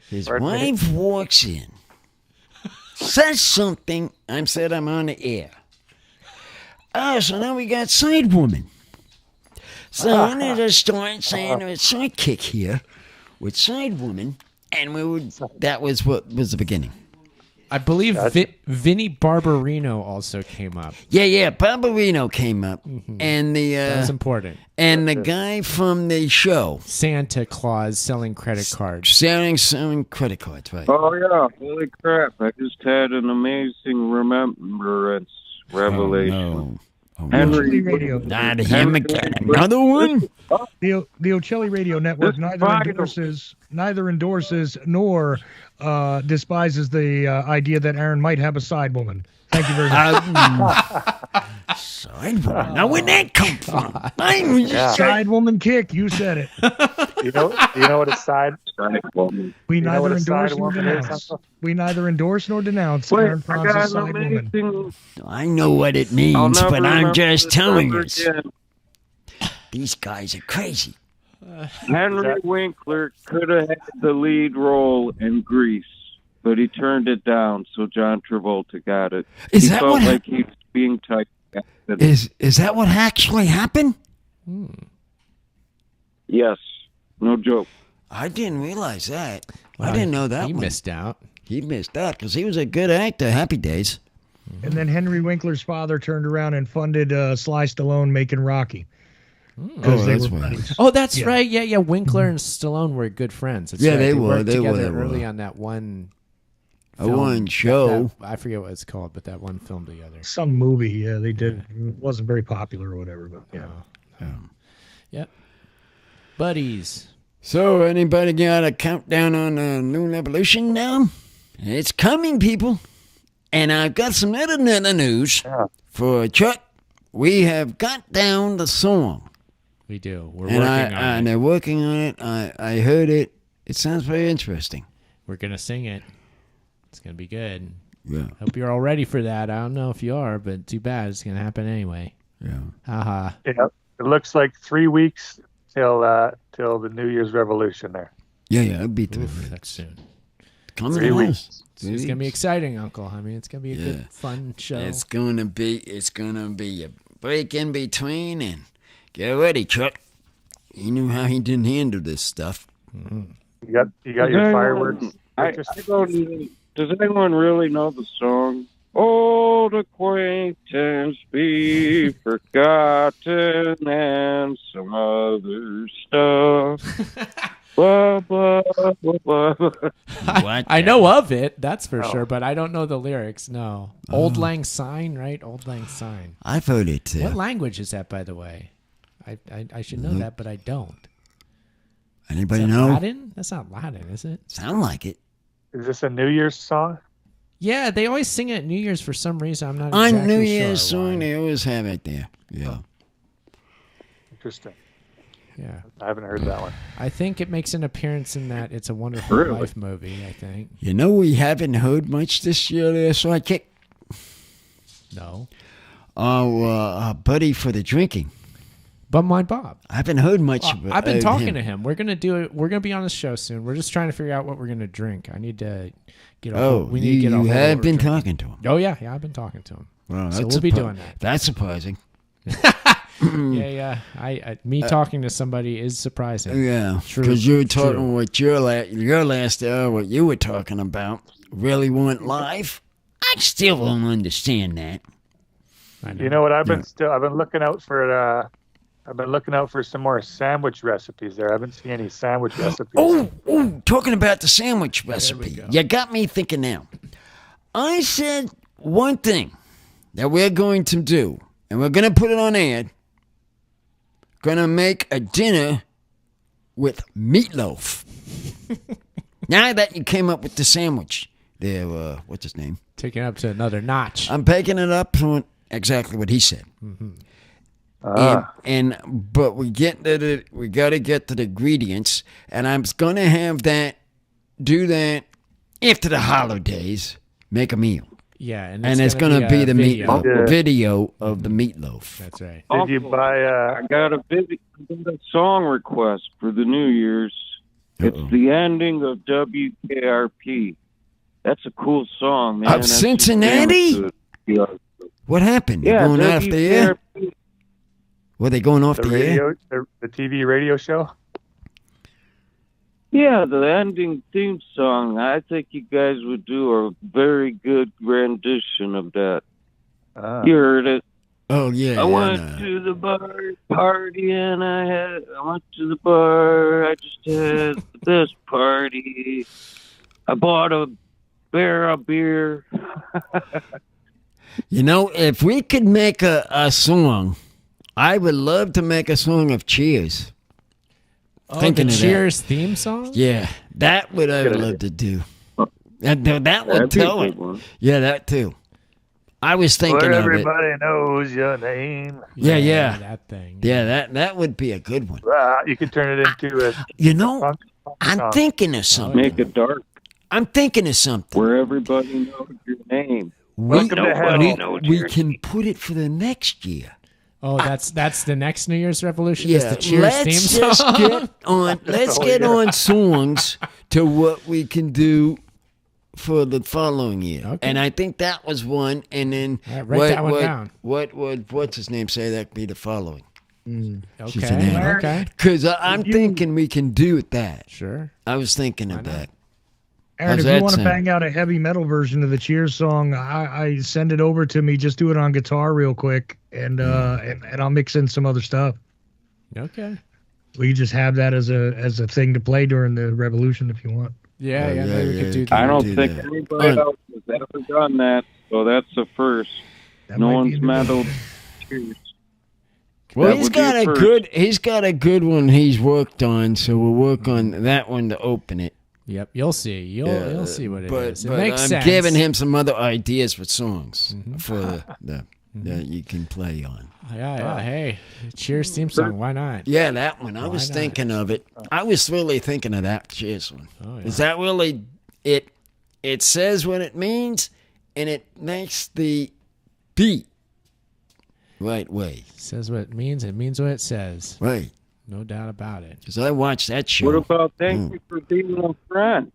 S8: His
S11: Pardon me?
S8: wife walks in, says something. I said I'm on the air. Oh, so now we got side woman. So I need to start saying a sidekick here with side woman, and that was what was the beginning.
S9: I believe Vinny Barbarino also came up.
S8: Yeah, Barbarino came up, and
S9: That was important.
S8: and the guy from the show
S9: Santa Claus selling credit cards.
S8: selling credit cards, right?
S10: Oh, yeah. Holy crap. I just had an amazing remembrance revelation.
S8: Oh,
S10: Henry
S7: Radio.
S8: not him again. Another one?
S7: The Ocelli Radio Network
S10: This
S7: neither endorses nor despises the idea that Aaron might have a side woman. Thank you very much.
S8: Side woman. Now, where'd that come from? I'm just
S7: Side woman kick. You said it.
S11: You know what a side
S10: woman.
S7: We
S11: You know what
S7: neither
S11: a side
S7: endorse nor
S11: woman is,
S7: denounce.
S11: Uncle?
S7: We neither endorse nor denounce
S10: Wait,
S7: Aaron
S10: I
S7: Franz's
S10: got
S7: side
S10: an
S7: woman.
S10: amazing...
S8: I know what it
S10: I'll
S8: means,
S10: never
S8: but I'm
S10: remember
S8: just
S10: this
S8: telling
S10: ever
S8: us.
S10: again.
S8: These guys are crazy.
S10: Henry Winkler could have had the lead role in Grease, but he turned it down, so John Travolta got it.
S8: Is
S10: he
S8: that
S10: felt
S8: what
S10: like he was being typecasted.
S8: Is that what actually happened?
S10: Yes, no joke.
S8: I didn't realize that.
S9: Wow,
S8: I didn't know that
S9: He
S8: one.
S9: missed out.
S8: He missed that because he was a good actor. Happy Days.
S7: And then Henry Winkler's father turned around and funded Sly Stallone making Rocky. Because they
S8: that's
S7: were
S8: right.
S7: buddies.
S9: Oh, that's
S7: Yeah.
S9: right. Yeah. Winkler and Stallone were good friends. That's
S8: Yeah,
S9: right.
S8: they were.
S9: Worked
S8: They were,
S9: together
S8: they were.
S9: early on that one.
S8: One show.
S9: I forget what it's called, but that one film together.
S7: Some movie, yeah, they did. It wasn't very popular or whatever, but yeah.
S9: Yep. buddies.
S8: So, anybody got a countdown on the new revolution now? It's coming, people. And I've got some other news for Chuck. We have got down the song.
S9: We do. We're working on it.
S8: And they're working on it. I heard it. It sounds very interesting.
S9: We're going to sing it. It's going to be good.
S8: Yeah.
S9: Hope you're all ready for that. I don't know if you are, but too bad. It's going to happen anyway.
S8: Yeah.
S9: Haha.
S11: Yeah. It looks like 3 weeks till the New Year's revolution there.
S8: Yeah, it'll be 3 weeks.
S9: That's soon.
S8: Coming
S11: 3 weeks.
S9: It's going to be exciting, Uncle. I mean, it's going to be a good, fun show.
S8: It's going to be a break in between, and get ready, Chuck. He knew how he didn't handle this stuff.
S11: You got your fireworks.
S10: Does anyone really know the song? Old acquaintance be forgotten and some other stuff. Blah, blah, blah, blah.
S9: I know of it, that's for sure, but I don't know the lyrics. No. Auld Lang Syne, right? Auld Lang Syne.
S8: I've heard it too.
S9: What language is that, by the way? I should know that, but I don't.
S8: Anybody know?
S9: Latin? That's not Latin, is it?
S8: Sound like it.
S11: Is this a New Year's song?
S9: Yeah, they always sing it at New Year's for some reason. I'm not
S8: On
S9: exactly
S8: New Year's
S9: sure
S8: song, they always have it there. Yeah.
S11: Interesting.
S9: Yeah.
S11: I haven't heard that one.
S9: I think it makes an appearance in that It's a Wonderful Life movie, I think.
S8: You know, we haven't heard much this year there, sidekick.
S9: No.
S8: Oh, buddy for the drinking.
S9: Bum My Bob.
S8: I haven't heard much about
S9: I've been talking to him. We're going to do it. We're going to be on the show soon. We're just trying to figure out what we're going to drink. I need to get a hold. We need to get a hold.
S8: You have been talking to him.
S9: Oh, yeah. Yeah, I've been talking to him.
S8: Well,
S9: so we'll be doing that.
S8: That's surprising.
S9: Yeah. Me talking to somebody is surprising.
S8: Yeah, because you were talking what your last hour, what you were talking about, really weren't live. I still don't understand that.
S11: You know what? I've been looking out for. I've been looking out for some more sandwich recipes there. I haven't seen any sandwich recipes.
S8: Oh, talking about the sandwich recipe. You got me thinking now. I said one thing that we're going to do, and we're going to put it on air. Going to make a dinner with meatloaf. Now that you came up with the sandwich there, what's his name?
S9: Taking it up to another notch.
S8: I'm picking it up to exactly what he said.
S9: Mm-hmm.
S8: But we got to get to the ingredients, and I'm gonna do that after the holidays. Make a meal.
S9: Yeah, and
S8: it's gonna be the video of the meatloaf.
S9: That's right.
S11: Did you buy?
S10: I got a song request for the New Year's. It's the ending of WKRP. That's a cool song, man.
S8: Of Cincinnati? What happened?
S10: Yeah,
S8: going off the air? Were they going off the air?
S11: The TV radio show?
S10: Yeah, the ending theme song. I think you guys would do a very good rendition of that. You heard it.
S8: Oh, yeah.
S10: I went to the bar party and I went to the bar. I just had this party. I bought a barrel of beer.
S8: You know, if we could make a song, I would love to make a song of Cheers.
S9: Oh, the Cheers theme song?
S8: Yeah, that would I would love to do. That would tell it. Yeah, that too. I was thinking of it.
S11: Everybody knows your name.
S8: Yeah.
S9: That thing.
S8: Yeah, that would be a good one.
S11: You could turn it into a.
S8: You know, I'm thinking of something.
S10: Make it dark.
S8: I'm thinking of something.
S10: Where everybody knows your name.
S8: We can put it for the next year.
S9: Oh, that's the next New Year's revolution.
S8: Yeah,
S9: is the Cheers theme song.
S8: Let's get on songs to what we can do for the following year. Okay. And I think that was one. And then
S9: write that one down.
S8: What's his name say that could be the following?
S9: Okay.
S8: Because I'm thinking we can do that.
S9: Sure.
S8: I was thinking of that.
S7: Aaron, if you want to bang out a heavy metal version of the Cheers song, I send it over to me. Just do it on guitar real quick, and I'll mix in some other stuff.
S9: Okay.
S7: We just have that as a thing to play during the revolution if you want.
S9: Yeah, maybe we could do that.
S10: I don't think anybody else has ever done that, so that's the first. No one's meddled. Cheers.
S8: Well, he's got a good one he's worked on, so we'll work on that one to open it.
S9: Yep, you'll see. You'll see what it is. It
S8: but
S9: makes
S8: I'm
S9: sense.
S8: giving him some other ideas for songs for that you can play on.
S9: Yeah. Hey, Cheers theme song. Why not?
S8: Yeah, that one. I was thinking of it. I was really thinking of that Cheers one.
S9: Oh, yeah.
S8: Is that really it? It says what it means, and it makes the beat right way.
S9: Says what it means. It means what it says.
S8: Right.
S9: No doubt about it.
S8: Because I watched that show.
S10: What about Thank You for Being a Friend?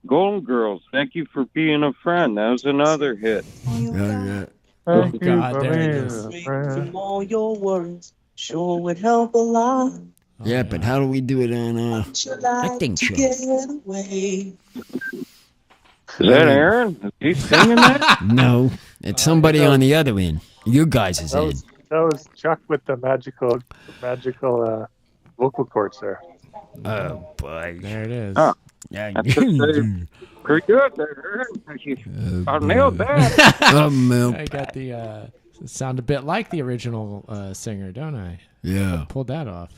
S10: Golden Girls, Thank You for Being a Friend. That was another hit.
S8: Yeah.
S9: Oh, God, there it is.
S13: From all your words, sure would help a lot.
S8: Yeah, but how do we do it on acting show?
S10: Is that Aaron? Is he singing that?
S8: No, it's somebody on the other end. You guys is in.
S11: That was Chuck with the magical vocal cords there.
S8: Oh boy,
S9: there it is.
S10: Oh,
S8: yeah,
S10: that's pretty good there, Aaron. I nailed that.
S9: I got the sound a bit like the original singer, don't I?
S8: Yeah,
S9: pulled that off.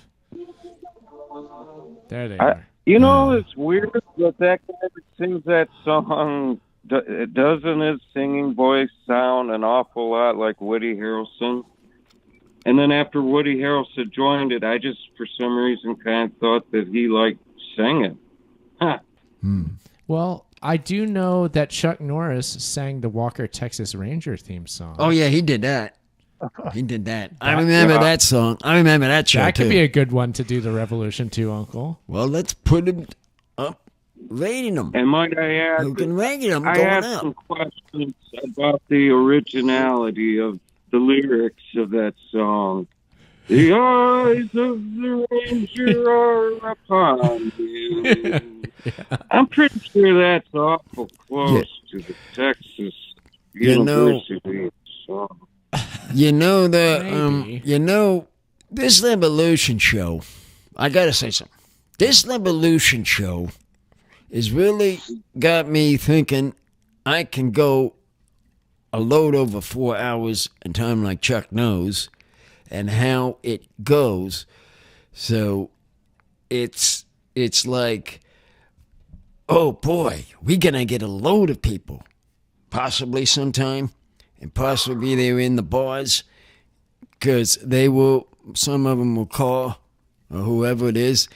S9: There they are.
S10: You know, it's weird that guy that sings that song. Doesn't his singing voice sound an awful lot like Woody Harrelson? And then after Woody Harrelson joined it, I just, for some reason, kind of thought that he liked singing. Huh.
S9: Well, I do know that Chuck Norris sang the Walker Texas Ranger theme song.
S8: Oh, yeah, he did that. He did that. I remember that song. I remember that show,
S9: That could
S8: too.
S9: be a good one to do the Revolution to, Uncle.
S8: Well, let's put him up, rating them.
S10: And might I add,
S8: Who can rate them
S10: I
S8: going
S10: had
S8: up?
S10: some questions about the originality of the lyrics of that song. The eyes of the ranger are upon you. I'm pretty sure that's awful close to the Texas University song.
S8: You know this Evolution show. I gotta say something. This Evolution show has really got me thinking I can go a load over 4 hours in time like Chuck knows and how it goes. So it's like, oh boy, we're gonna get a load of people possibly sometime, and possibly they're in the bars because some of them will call or whoever it is.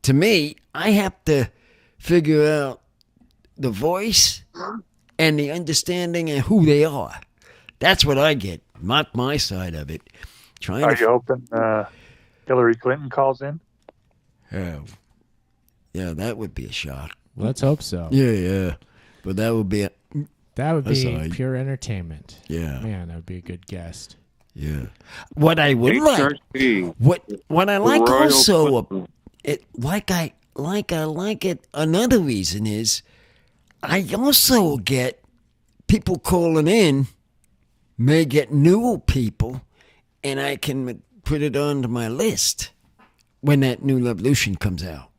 S8: To me, I have to figure out the voice and the understanding of who they are. That's what I get, not my side of it.
S11: Are you hoping Hillary Clinton calls in?
S8: Yeah, that would be a shock.
S9: Let's hope so.
S8: Yeah. But that would be
S9: pure entertainment.
S8: Yeah.
S9: Man, that would be a good guest.
S8: Yeah. What I would what I like also, I like it. Another reason is I also get people calling in, may get new people, and I can put it onto my list when that new Revolution comes out.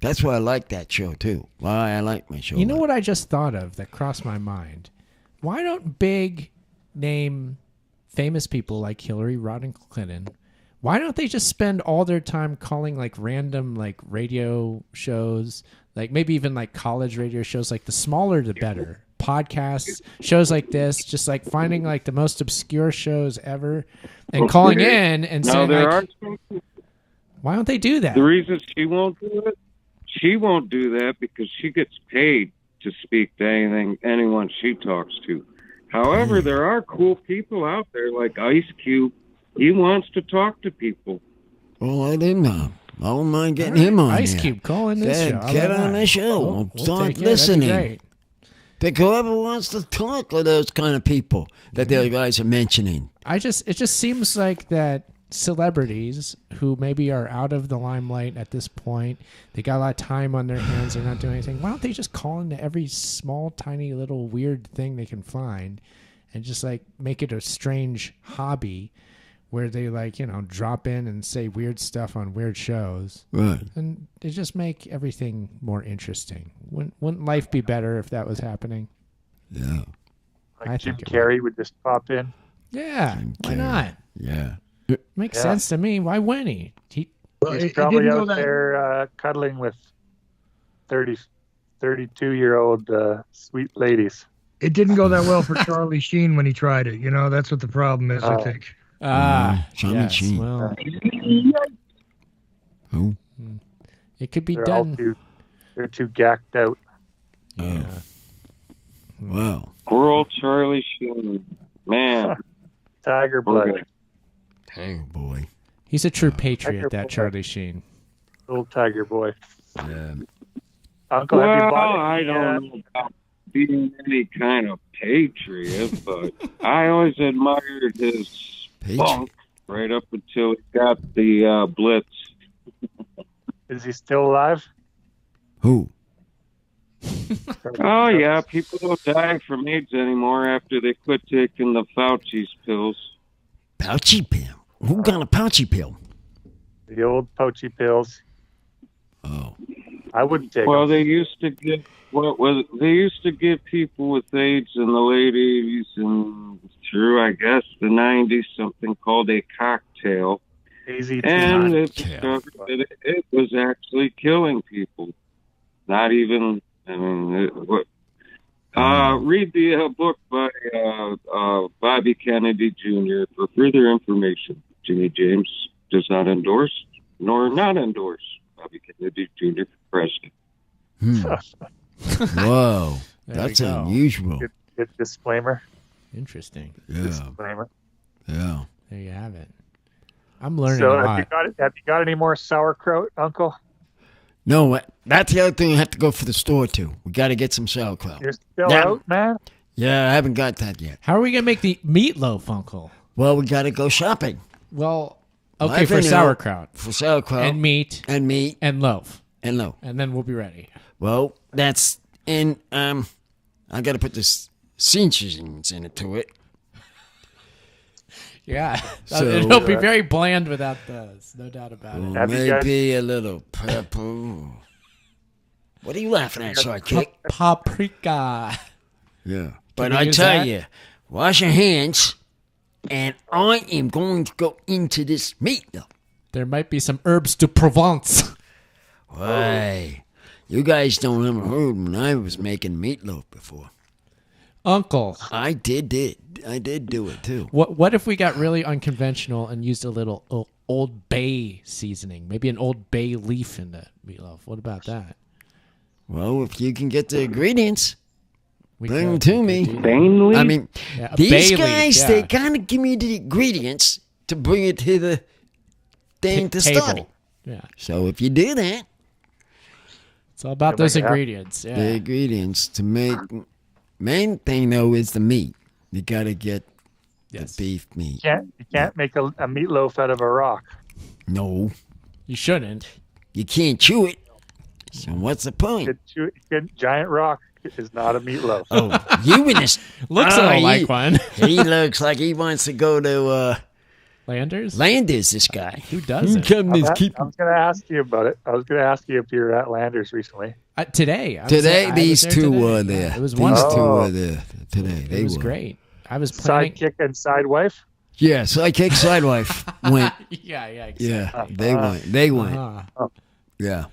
S8: That's why I like that show, too. Why I like my show.
S9: You know what I just thought of that crossed my mind? Why don't big name famous people like Hillary Rodham Clinton, why don't they just spend all their time calling like random like radio shows, like maybe even like college radio shows, like the smaller the better, podcasts, shows like this, just like finding like the most obscure shows ever and calling in and saying like, why don't they do that?
S10: The reason she won't do that because she gets paid to speak to anyone she talks to. However, there are cool people out there like Ice Cube. He wants to talk to people.
S8: Well, I didn't know. I don't mind getting him on
S9: Ice
S8: here.
S9: Cube, call in this show.
S8: Get on the show.
S9: We'll
S8: Start listening. Think whoever wants to talk to those kind of people that the guys are mentioning.
S9: It just seems like that celebrities who maybe are out of the limelight at this point, they got a lot of time on their hands, they're not doing anything. Why don't they just call into every small, tiny little weird thing they can find and just like make it a strange hobby where they like, drop in and say weird stuff on weird shows.
S8: Right.
S9: And they just make everything more interesting. Wouldn't life be better if that was happening?
S8: Yeah.
S11: Like Jim Carrey would just pop in.
S9: Yeah. Why not?
S8: Yeah.
S9: Makes sense to me. Why wouldn't he?
S11: He's probably out there cuddling with 32-year-old sweet ladies.
S7: It didn't go that well for Charlie Sheen when he tried it. That's what the problem is, I think.
S8: Charlie Sheen.
S9: Well,
S8: Who?
S9: it could be
S11: They're
S9: done.
S11: They're too gacked out.
S8: Oh. Wow.
S10: Poor old Charlie Sheen. Man.
S11: Tiger blood.
S8: Tiger boy.
S9: He's a true patriot,
S11: Tiger
S9: that
S11: boy.
S9: Charlie Sheen.
S11: Old Tiger boy.
S8: Yeah.
S11: Uncle, have you
S10: Well,
S11: bought
S10: I
S11: any,
S10: don't know about being any kind of patriot, but I always admired his spunk right up until he got the blitz.
S11: Is he still alive?
S8: Who?
S10: Oh, yeah. People don't die from AIDS anymore after they quit taking the Fauci's pills.
S8: Pouchy pill? Who got a pouchy pill?
S11: The old Poachy pills.
S8: Oh.
S11: I wouldn't take
S10: Well,
S11: them.
S10: they used to give people with AIDS in the late 80s and through, I guess, the 90s, something called a cocktail.
S11: Easy
S10: And it discovered that it was actually killing people. Not even, read the book by Bobby Kennedy Jr. for further information. Jimmy James does not endorse nor not endorse Bobby Kennedy Jr. for president.
S8: Whoa.
S9: There
S8: That's
S9: we go.
S8: unusual.
S11: Good disclaimer.
S9: Interesting.
S8: Yeah.
S11: Disclaimer.
S8: Yeah.
S9: There you have it. I'm learning
S11: So
S9: a
S11: have
S9: lot.
S11: you got any more sauerkraut, Uncle?
S8: No, that's the other thing I have to go for the store to. We got to get some sauerkraut.
S11: You're still
S8: Yeah.
S11: out, man?
S8: Yeah, I haven't got that yet.
S9: How are we going to make the meatloaf, Uncle?
S8: Well, we got to go shopping.
S9: Well,
S8: I
S9: okay, for
S8: know.
S9: sauerkraut.
S8: For sauerkraut.
S9: And meat.
S8: And meat.
S9: And loaf.
S8: And loaf.
S9: And then we'll be ready.
S8: Well, that's... And I got to put this seasonings into it.
S9: Yeah.
S8: So,
S9: it'll be very bland without those. No doubt about it.
S8: Well, maybe a little pepper. What are you laughing at, sidekick?
S9: Paprika.
S8: Yeah.
S9: Can
S8: But
S9: we
S8: I
S9: use
S8: tell
S9: that?
S8: you, wash your hands, and I am going to go into this meat.
S9: There might be some herbs de Provence.
S8: Why? You guys don't ever heard when I was making meatloaf before.
S9: Uncle.
S8: I did do it too.
S9: What if we got really unconventional and used a little Old Bay seasoning? Maybe an Old Bay leaf in the meatloaf. What about that?
S8: Well, if you can get the ingredients,
S9: We
S8: bring them
S9: could-
S8: to
S9: we
S8: me.
S9: could do that.
S8: I mean,
S9: Yeah, a
S8: these
S9: bay leaf,
S8: guys,
S9: yeah.
S8: they gotta give me the ingredients to bring it to the thing to
S9: Table.
S8: start it.
S9: Yeah.
S8: So if you do that,
S9: It's all about those ingredients.
S8: the
S9: Yeah.
S8: ingredients to make. Main thing though is the meat. You gotta get the beef meat.
S11: You can't make a meatloaf out of a rock.
S8: No,
S9: You shouldn't.
S8: you can't chew it. So what's the point?
S11: Good giant rock is not a meatloaf.
S8: Oh, you in this
S9: Looks a little like one.
S8: He looks like he wants to go to
S9: Landers.
S8: Landers. This guy.
S9: Who doesn't?
S11: I was going to ask you about it. I was going to ask you if you were at Landers recently.
S9: Today. I
S8: Today,
S9: was
S8: these
S9: there
S8: two
S9: today.
S8: were there.
S9: Yeah, it was
S8: These
S9: wonderful.
S8: two were there today. They
S9: It was
S8: were
S9: great. I was planning.
S11: Sidekick and sidewife?
S8: Yeah, sidekick, sidewife went.
S9: Yeah, exactly.
S8: Yeah, they went. They went.
S9: Uh-huh.
S8: Yeah.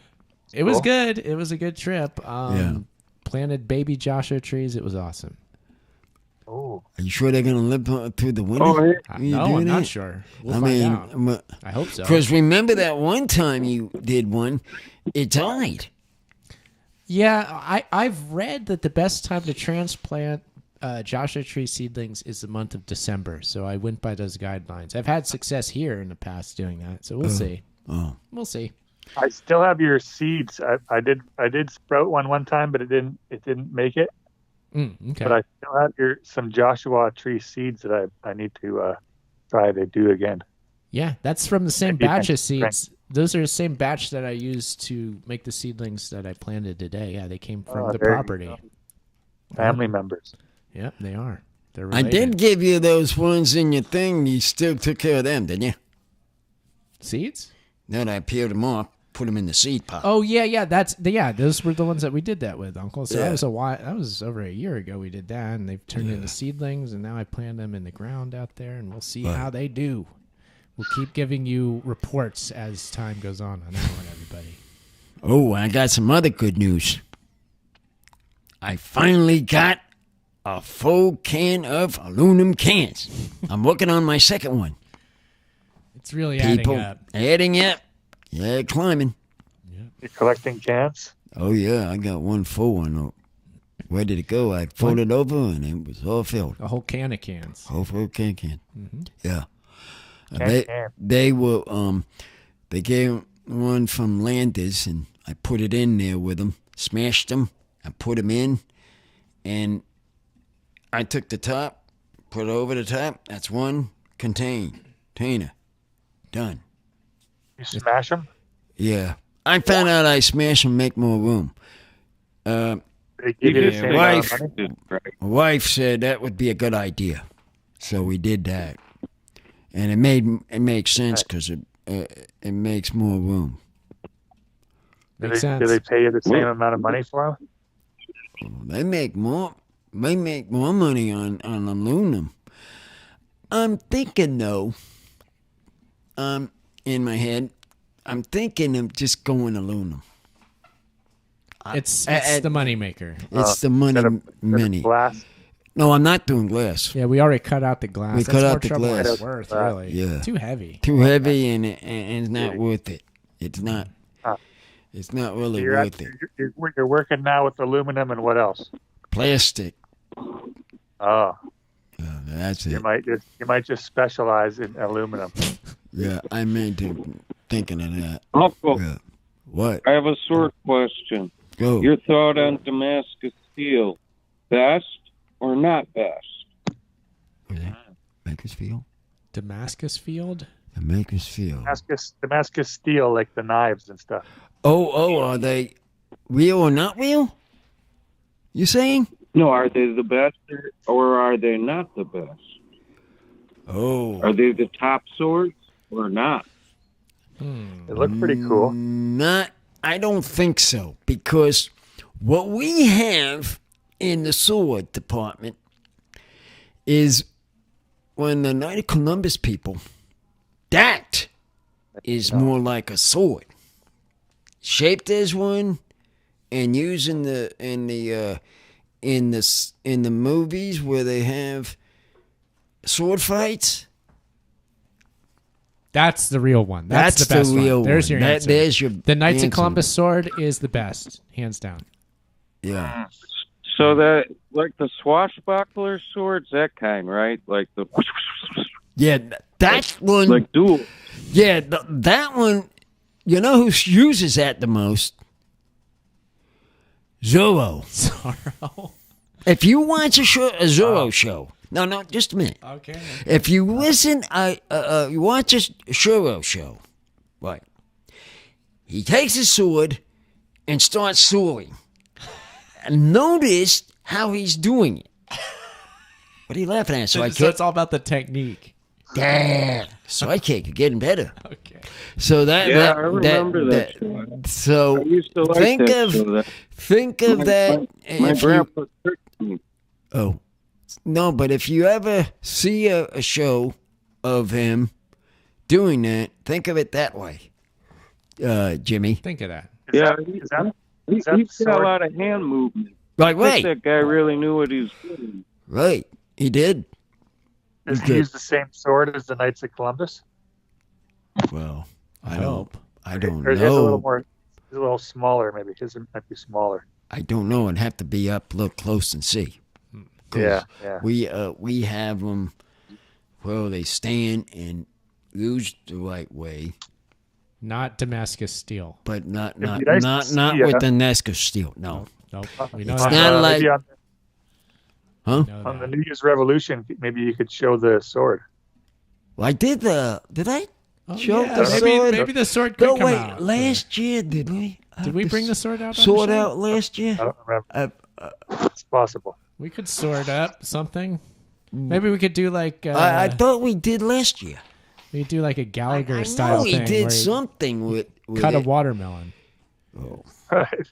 S9: It was
S11: Cool.
S9: good. It was a good trip.
S8: Yeah.
S9: Planted baby Joshua trees. It was awesome.
S11: Oh.
S8: Are you sure they're gonna live through the winter?
S10: Oh, yeah.
S8: When you
S9: No,
S8: do
S9: I'm not
S8: that?
S9: sure. We'll find out. I hope so.
S8: Because remember that one time you did one, it died.
S9: Yeah, I've read that the best time to transplant Joshua tree seedlings is the month of December. So I went by those guidelines. I've had success here in the past doing that. So we'll see.
S8: Oh.
S9: We'll see.
S11: I still have your seeds. I did sprout one time, but it didn't make it.
S9: Okay.
S11: But I still have some Joshua tree seeds that I need to try to do again.
S9: Yeah, that's from the same
S11: Maybe
S9: batch of
S11: right.
S9: seeds. Those are the same batch that I used to make the seedlings that I planted today. Yeah, they came from
S11: Oh,
S9: the
S11: there you
S9: property.
S11: go. Family members.
S9: Yep, they are. They're
S8: I
S9: related.
S8: did give you those ones in your thing. You still took care of them, didn't you?
S9: Seeds?
S8: Then I peeled them off, put them in the seed pot.
S9: Oh yeah. Those were the ones that we did that with, Uncle. So
S8: Yeah.
S9: that was a while. That was over a year ago. We did that, and they've turned into seedlings, and now I plant them in the ground out there, and we'll see
S8: Right.
S9: how they do. We'll keep giving you reports as time goes on that one, everybody.
S8: Oh, I got some other good news. I finally got a full can of aluminum cans. I'm working on my second one.
S9: It's really
S8: People
S9: adding up.
S8: Yeah, climbing.
S11: You're collecting cans?
S8: Oh, yeah, I got one full one ready to go. I folded over and it was all filled.
S9: A whole can of cans.
S8: Whole full can.
S9: Mm-hmm.
S8: Yeah.
S11: Can.
S8: They were, they gave one from Landers and I put it in there with them, smashed them, I put them in, and I took the top, put it over the top. That's one container. Done.
S11: You smash them?
S8: Yeah. I found out I smash them, make more room.
S11: They give you the same amount of money?
S8: My wife said that would be a good idea, so we did that, and it makes sense because it makes more room.
S9: Makes sense.
S11: Do they pay you the same amount of money for them?
S8: They make more. They make more money on aluminum. I'm thinking though. In my head, I'm thinking of just going aluminum.
S9: It's the money maker.
S8: It's the money.
S11: Glass.
S8: No, I'm not doing glass.
S9: Yeah, we already cut out the glass.
S8: We
S9: That's
S8: cut
S9: more
S8: out the
S9: trouble than
S8: glass.
S9: it's worth, really.
S8: Yeah.
S9: Too heavy.
S8: Too heavy, and it's not worth it. It's not. It's not really worth it.
S11: You're working now with aluminum and what else?
S8: Plastic.
S11: Oh.
S8: That's it.
S11: You might just specialize in aluminum.
S8: Yeah, I meant to thinking of that.
S10: Uncle,
S8: Yeah. What?
S10: I have a sword question.
S8: Go.
S10: Your thought on Damascus steel, best or not best?
S8: Bakersfield?
S9: Damascus Field?
S8: Bakersfield.
S11: Damascus steel, like the knives and stuff.
S8: Oh, are they real or not real? You saying?
S10: No, are they the best or are they not the best?
S8: Oh.
S10: Are they the top swords or not?
S11: They look pretty cool.
S8: I don't think so, because what we have in the sword department is when the Knight of Columbus people, that is more like a sword, shaped as one, and used in the movies where they have sword fights.
S9: That's the real one. That's the best
S8: real
S9: one. There's
S8: one.
S9: your answer.
S8: There's your
S9: the Knights of
S8: answer.
S9: Columbus sword is the best, hands down.
S8: Yeah.
S10: So that, like the swashbuckler swords, that kind, right? Like the...
S8: Yeah, that one.
S10: Like dual.
S8: Yeah, that one. You know who uses that the most? Zorro.
S9: Zorro.
S8: If you watch a Zorro show, no, just a minute.
S9: Okay.
S8: If you listen, you watch a Zorro show, right? He takes his sword and starts swording. And notice how he's doing it. What are you laughing at?
S9: So it's all about the technique.
S8: Yeah, sidekick, you're getting better.
S9: Okay.
S8: So I remember that. So
S10: I used to like
S8: think
S10: that
S8: of
S10: show.
S8: think of that.
S10: My
S8: if you-
S10: grandpa tricked me.
S8: Oh, no, but if you ever see a show of him doing that, think of it that way, Jimmy.
S9: Think of that.
S10: Yeah,
S11: Is that
S10: he's got a
S11: sword?
S10: lot of hand movement.
S8: Right,
S10: I think
S8: right,
S10: that guy really knew what he was doing.
S8: right. He did.
S11: Does he use the same sword as the Knights of Columbus?
S8: Well, I
S9: hope.
S8: don't
S11: Or is his a little
S8: know.
S11: more, a little smaller? Maybe his might be smaller.
S8: I don't know. I'd have to be up, look close, and see. 'Cause
S11: Yeah.
S8: we have them. Well, they stand and use the right way,
S9: Not Damascus steel.
S8: but not
S11: It'd be nice to see,
S8: with the Nesca steel. No,
S9: Nope. We know
S8: It's
S9: that.
S8: not like-
S11: maybe on,
S8: huh?
S9: We know
S11: on the
S9: that.
S11: New Year's Revolution, maybe you could show the sword.
S8: Well, I did I?
S9: Oh,
S8: Show
S9: yeah,
S8: the sword.
S9: maybe the sword could
S8: No,
S9: come
S8: wait.
S9: out.
S8: Last year, did we?
S9: Did we bring the sword out? on the
S8: sword
S9: show?
S8: out last year?
S11: I don't remember. It's possible.
S9: We could sword up something. Maybe we could do like
S8: I thought we did last year.
S9: we could do like a Gallagher
S8: I
S9: style
S8: know he
S9: thing.
S8: did
S9: where you
S8: something with
S9: cut a
S8: it.
S9: watermelon.
S11: Right.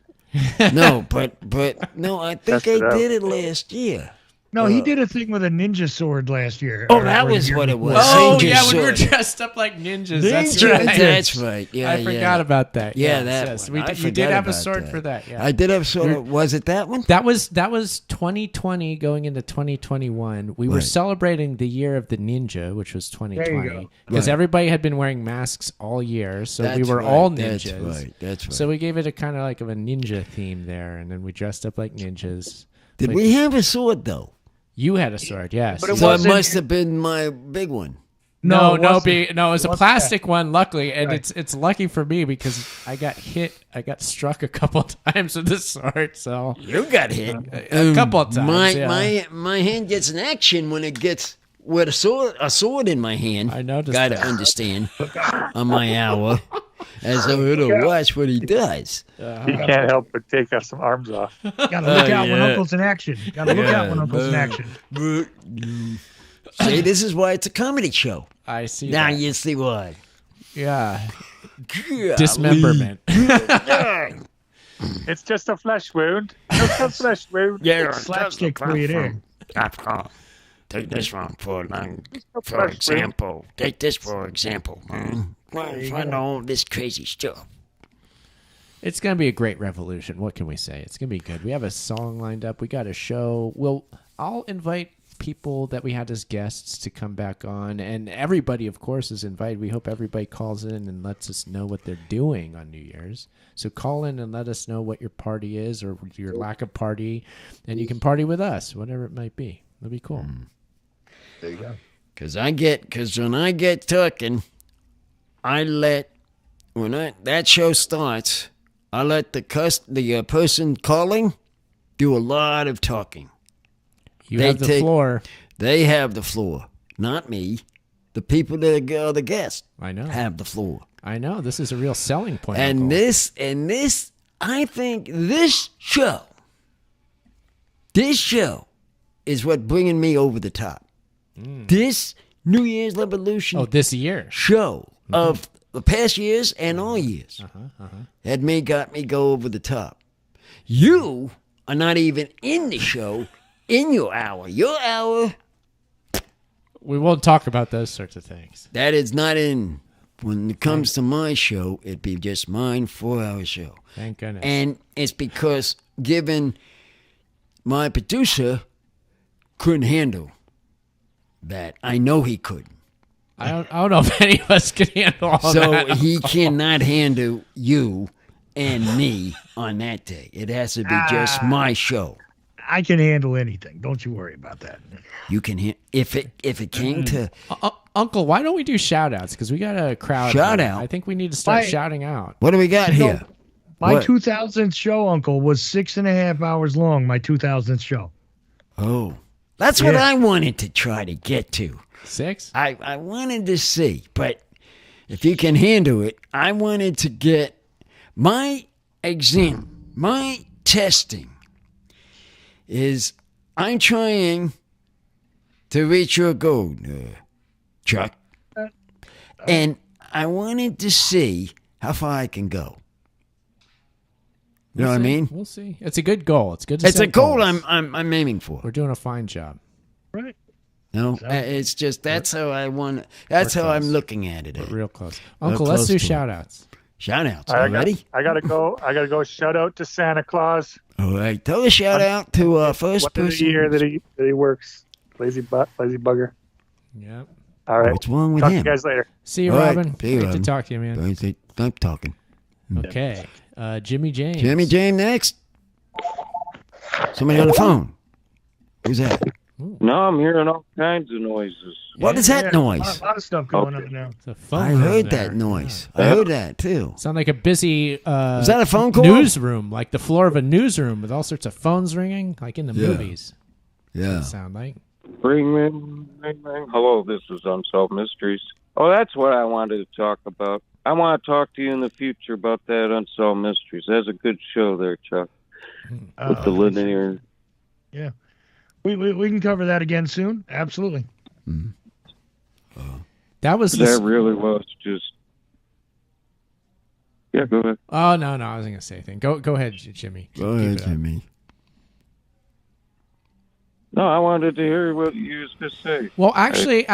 S8: No, but no, I think
S11: Test it
S8: I
S11: out.
S8: did it last year.
S7: No, he did a thing with a ninja sword last year.
S8: Oh, that was what it was.
S9: Oh,
S8: Ninja
S9: yeah, when we were
S8: sword.
S9: dressed up like ninjas.
S8: Ninja,
S9: That's right.
S8: right. Yeah,
S9: I forgot about that.
S8: Yeah,
S9: yes.
S8: that one.
S9: You did have a sword for that. Yeah,
S8: I did have a sword. Was it that one?
S9: That was 2020 going into 2021. We were celebrating the year of the ninja, which was 2020, because everybody had been wearing masks all year, so we were all ninjas.
S8: That's right.
S9: So we gave it a kind of like of a ninja theme there, and then we dressed up like ninjas.
S8: Did we have a sword though?
S9: You had a sword, yes.
S8: But so it must have been my big one.
S9: No, it was a plastic one, luckily, and it's lucky for me because I got struck a couple times with this sword. So
S8: you got hit
S9: a couple of times.
S8: My hand gets an action when it gets with a sword in my hand.
S9: I noticed.
S8: Got to understand on my hour. As a little watch what he does.
S11: You can't help but take some arms off.
S7: Gotta look out when Uncle's in action. Gotta look out when Uncle's in action.
S8: See, this is why it's a comedy show.
S9: I see.
S8: Now you see why.
S9: Yeah. Dismemberment.
S11: It's just a flesh wound. Just a flesh wound.
S7: Yeah, slapstick for you there.
S8: Take this one for example. Take this for example. Find all this crazy stuff.
S9: It's going to be a great revolution. What can we say? It's going to be good. We have a song lined up. We got a show. I'll invite people that we had as guests to come back on, and everybody, of course, is invited. We hope everybody calls in and lets us know what they're doing on New Year's. So call in and let us know what your party is or your lack of party, and you can party with us, whatever it might be. It'll be cool.
S7: There you go.
S8: Because when I get talking, when that show starts, I let the person calling do a lot of talking.
S9: You have the floor.
S8: They have the floor, not me. The people that are the guests.
S9: I know.
S8: Have the floor.
S9: I know. This is a real selling point.
S8: And this, I think this show is what bringing me over the top. This New Year's Revolution.
S9: Oh, this year
S8: show of the past years and all years got me go over the top. You are not even in the show in your hour. Your hour.
S9: We won't talk about those sorts of things.
S8: That is not in. When it comes to my show, it'd be just mine 4-hour show.
S9: Thank goodness.
S8: And it's because given my producer couldn't handle that. I know he couldn't.
S9: I don't know if any of us can handle all that.
S8: So he cannot handle you and me on that day. It has to be just my show.
S7: I can handle anything. Don't you worry about that.
S8: You can if it came to
S9: Uncle, why don't we do shout outs? Because we got a crowd.
S8: Shout out.
S9: I think we need to start shouting out.
S8: What do we got here?
S7: My 2000th show, Uncle, was 6.5 hours long. My 2000th show.
S8: Oh, that's what I wanted to try to get to.
S9: 6?
S8: I wanted to see, but if you can handle it, I wanted to get my exam, my testing is I'm trying to reach your goal, Chuck. And I wanted to see how far I can go. You know what I mean?
S9: We'll see. It's a good goal. It's good to
S8: It's a
S9: set
S8: goal
S9: goals.
S8: I'm aiming for.
S9: We're doing a fine job.
S7: Right.
S8: No, it's just that's how I want. That's how I'm looking at it.
S9: We're real close. Uncle, let's do shout outs.
S8: Shout outs. Ready?
S11: I gotta go. Shout out to Santa Claus.
S8: All right. Tell a shout out to first person.
S11: The year that he works. Lazy bugger.
S9: Yep.
S11: All right.
S8: What's wrong with
S11: Talk
S8: him?
S11: to you guys later.
S9: See you,
S8: All right.
S9: Robin.
S8: See you,
S9: Great
S8: Robin.
S9: to talk to you, man.
S8: Stop talking.
S9: Okay. Jimmy James.
S8: Jimmy James next. Somebody on the phone. Who's that?
S10: No, I'm hearing all kinds of noises.
S8: What is that noise?
S7: A lot of stuff going on now.
S9: It's a phone
S8: I
S9: room
S8: heard
S9: there.
S8: that noise. I heard that too.
S9: Sound like a busy
S8: Is that a phone call?
S9: newsroom, like the floor of a newsroom with all sorts of phones ringing, like in the
S8: Yeah.
S9: movies.
S8: Yeah.
S9: Does it sound like?
S10: Ring, ring, ring, ring. Hello, this is Unsolved Mysteries. Oh, that's what I wanted to talk about. I want to talk to you in the future about that Unsolved Mysteries. That's a good show there, Chuck. With the linear.
S7: Yeah. We can cover that again soon. Absolutely.
S9: That was
S10: That really was just. Yeah, go ahead.
S9: Oh no, I wasn't gonna say anything. Go ahead, Jimmy.
S8: Go
S9: Keep
S8: ahead,
S9: it up.
S8: Jimmy.
S10: No, I wanted to hear what you was going to say.
S9: Well, actually,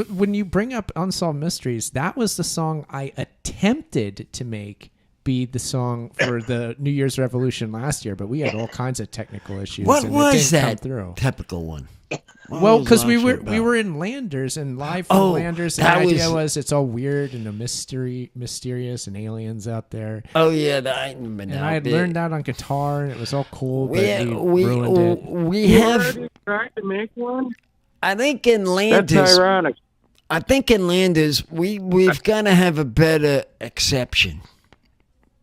S9: when you bring up Unsolved Mysteries, that was the song I attempted to make be the song for the New Year's Revolution last year, but we had all kinds of technical issues.
S8: What
S9: and
S8: was
S9: it didn't
S8: that
S9: come through.
S8: typical one?
S9: Well, because we were in Landers and live from Landers, and the idea was it's all weird and mysterious and aliens out there.
S8: Oh yeah,
S9: I had learned that on guitar, and it was all cool. But we ruined it.
S10: We have tried to make one.
S8: I think in Landers.
S10: That's ironic.
S8: I think in Landers we've got to have a better exception.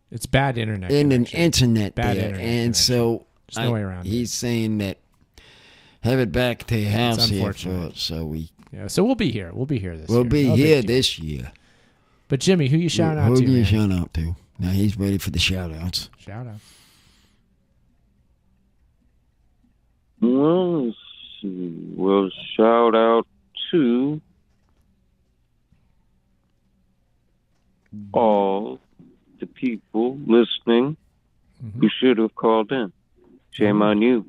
S9: It's bad internet.
S8: In an internet
S9: bad
S8: there,
S9: internet
S8: and so
S9: there's no way around
S8: he's saying that. Have it back to your house here so
S9: we'll be here. We'll be here this year.
S8: We'll be here this year.
S9: But Jimmy, who you shout out to?
S8: Who do you shout out to? Now he's ready for the shout outs.
S9: Shout out.
S10: Well, let's see. We'll shout out to all the people listening who should have called in. Shame on you.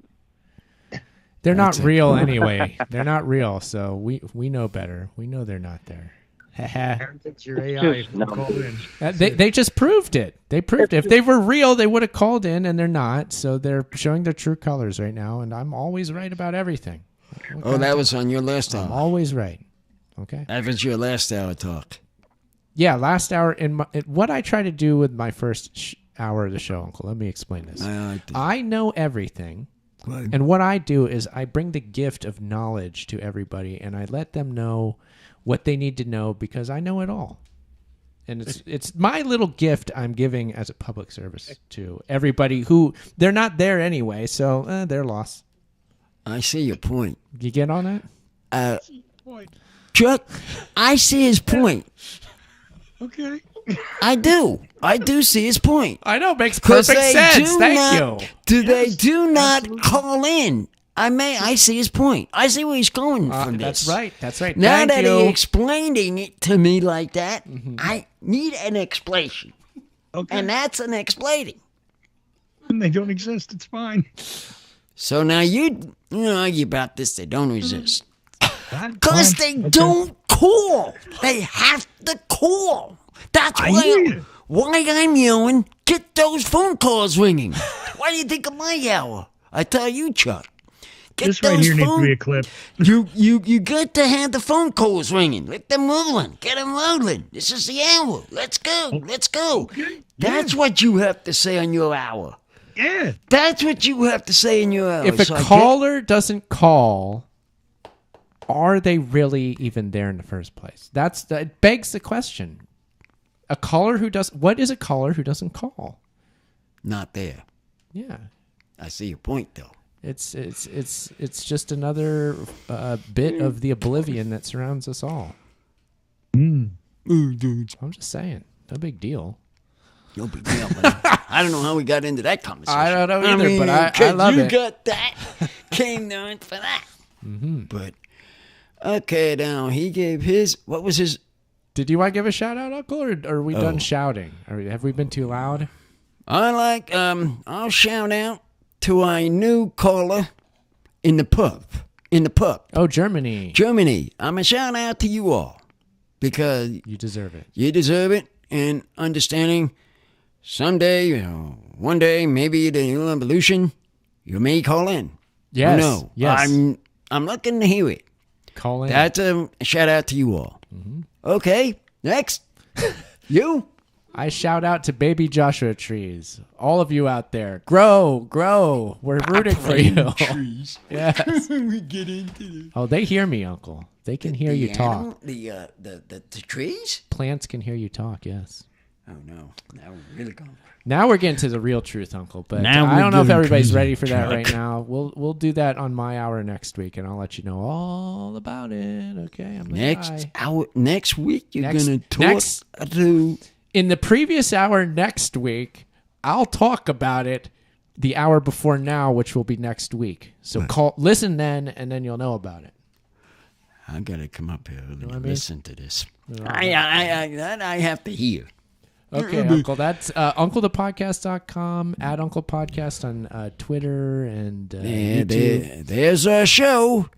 S9: They're not real anyway. They're not real, so we know better. We know they're not there.
S7: It's your AI called in.
S9: They just proved it. They proved it. If they were real, they would have called in, and they're not. So they're showing their true colors right now, and I'm always right about everything.
S8: Okay. Oh, that was on your last hour.
S9: I'm always right. Okay.
S8: That was your last hour talk.
S9: Yeah, last hour. What I try to do with my first hour of the show, Uncle, let me explain this. I know everything. And what I do is I bring the gift of knowledge to everybody, and I let them know what they need to know because I know it all. And it's my little gift I'm giving as a public service to everybody who they're not there anyway, so they're lost.
S8: I see your point.
S9: You get on that?
S8: Chuck, I see his point.
S7: Okay.
S8: I do. I do see his point.
S9: I know, it makes perfect sense. Thank you.
S8: They do not call in. I see his point. I see where he's going from this.
S9: That's right. That's right.
S8: Now that he's explaining it to me like that, I need an explanation. Okay. And that's an explaining.
S7: They don't exist. It's fine.
S8: So now you argue about this. They don't exist. Because they don't call. They have to call. That's why I'm yelling, get those phone calls ringing. Why do you think of my hour? I tell you, Chuck.
S7: This right here needs to be a clip.
S8: You got to have the phone calls ringing. Let them rolling. Get them rolling. This is the hour. Let's go. Let's go. Okay. That's what you have to say on your hour.
S7: Yeah.
S8: That's what you have to say in your hour.
S9: If a caller doesn't call, are they really even there in the first place? That begs the question. What is a caller who doesn't call?
S8: Not there.
S9: Yeah.
S8: I see your point, though.
S9: It's just another bit of the oblivion that surrounds us all. I'm just saying, no big deal.
S8: No big deal. I don't know how we got into that conversation.
S9: I don't know either, but I love it.
S8: You got that. Came down for that. But okay, now he gave his. What was his?
S9: Did you want to give a shout out, Uncle, or are we done shouting? Have we been too loud?
S8: I'll shout out to our new caller in the pub.
S9: Oh, Germany.
S8: I'm a shout out to you all because
S9: you deserve it.
S8: You deserve it, and understanding someday, one day, maybe the new evolution, you may call in.
S9: Yes.
S8: No.
S9: Yes.
S8: I'm looking to hear it.
S9: Call in.
S8: That's a shout out to you all. Okay, next. You.
S9: I shout out to baby Joshua trees. All of you out there. Grow. We're rooting for you.
S8: Trees.
S9: Yes.
S8: We get into this.
S9: Oh, they hear me, Uncle. They can hear you talk.
S8: The trees?
S9: Plants can hear you talk, yes.
S8: Oh, no. Now we're really going.
S9: Now we're getting to the real truth, Uncle. But I don't know if everybody's ready for that right now. We'll do that on my hour next week, and I'll let you know all about it. Okay?
S8: Next week, you're going to talk to...
S9: In the previous hour next week, I'll talk about it the hour before now, which will be next week. So listen then, and then you'll know about it.
S8: I got to come up here and listen to this. I have to hear.
S9: Okay, Uncle. That's UncleThePodcast.com, at Uncle Podcast on Twitter and YouTube.
S8: There's a show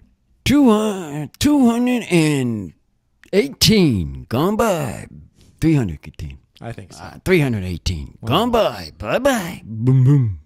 S8: 218 gone by. 318.
S9: I think so.
S8: 318 gone by. Bye bye. Boom boom.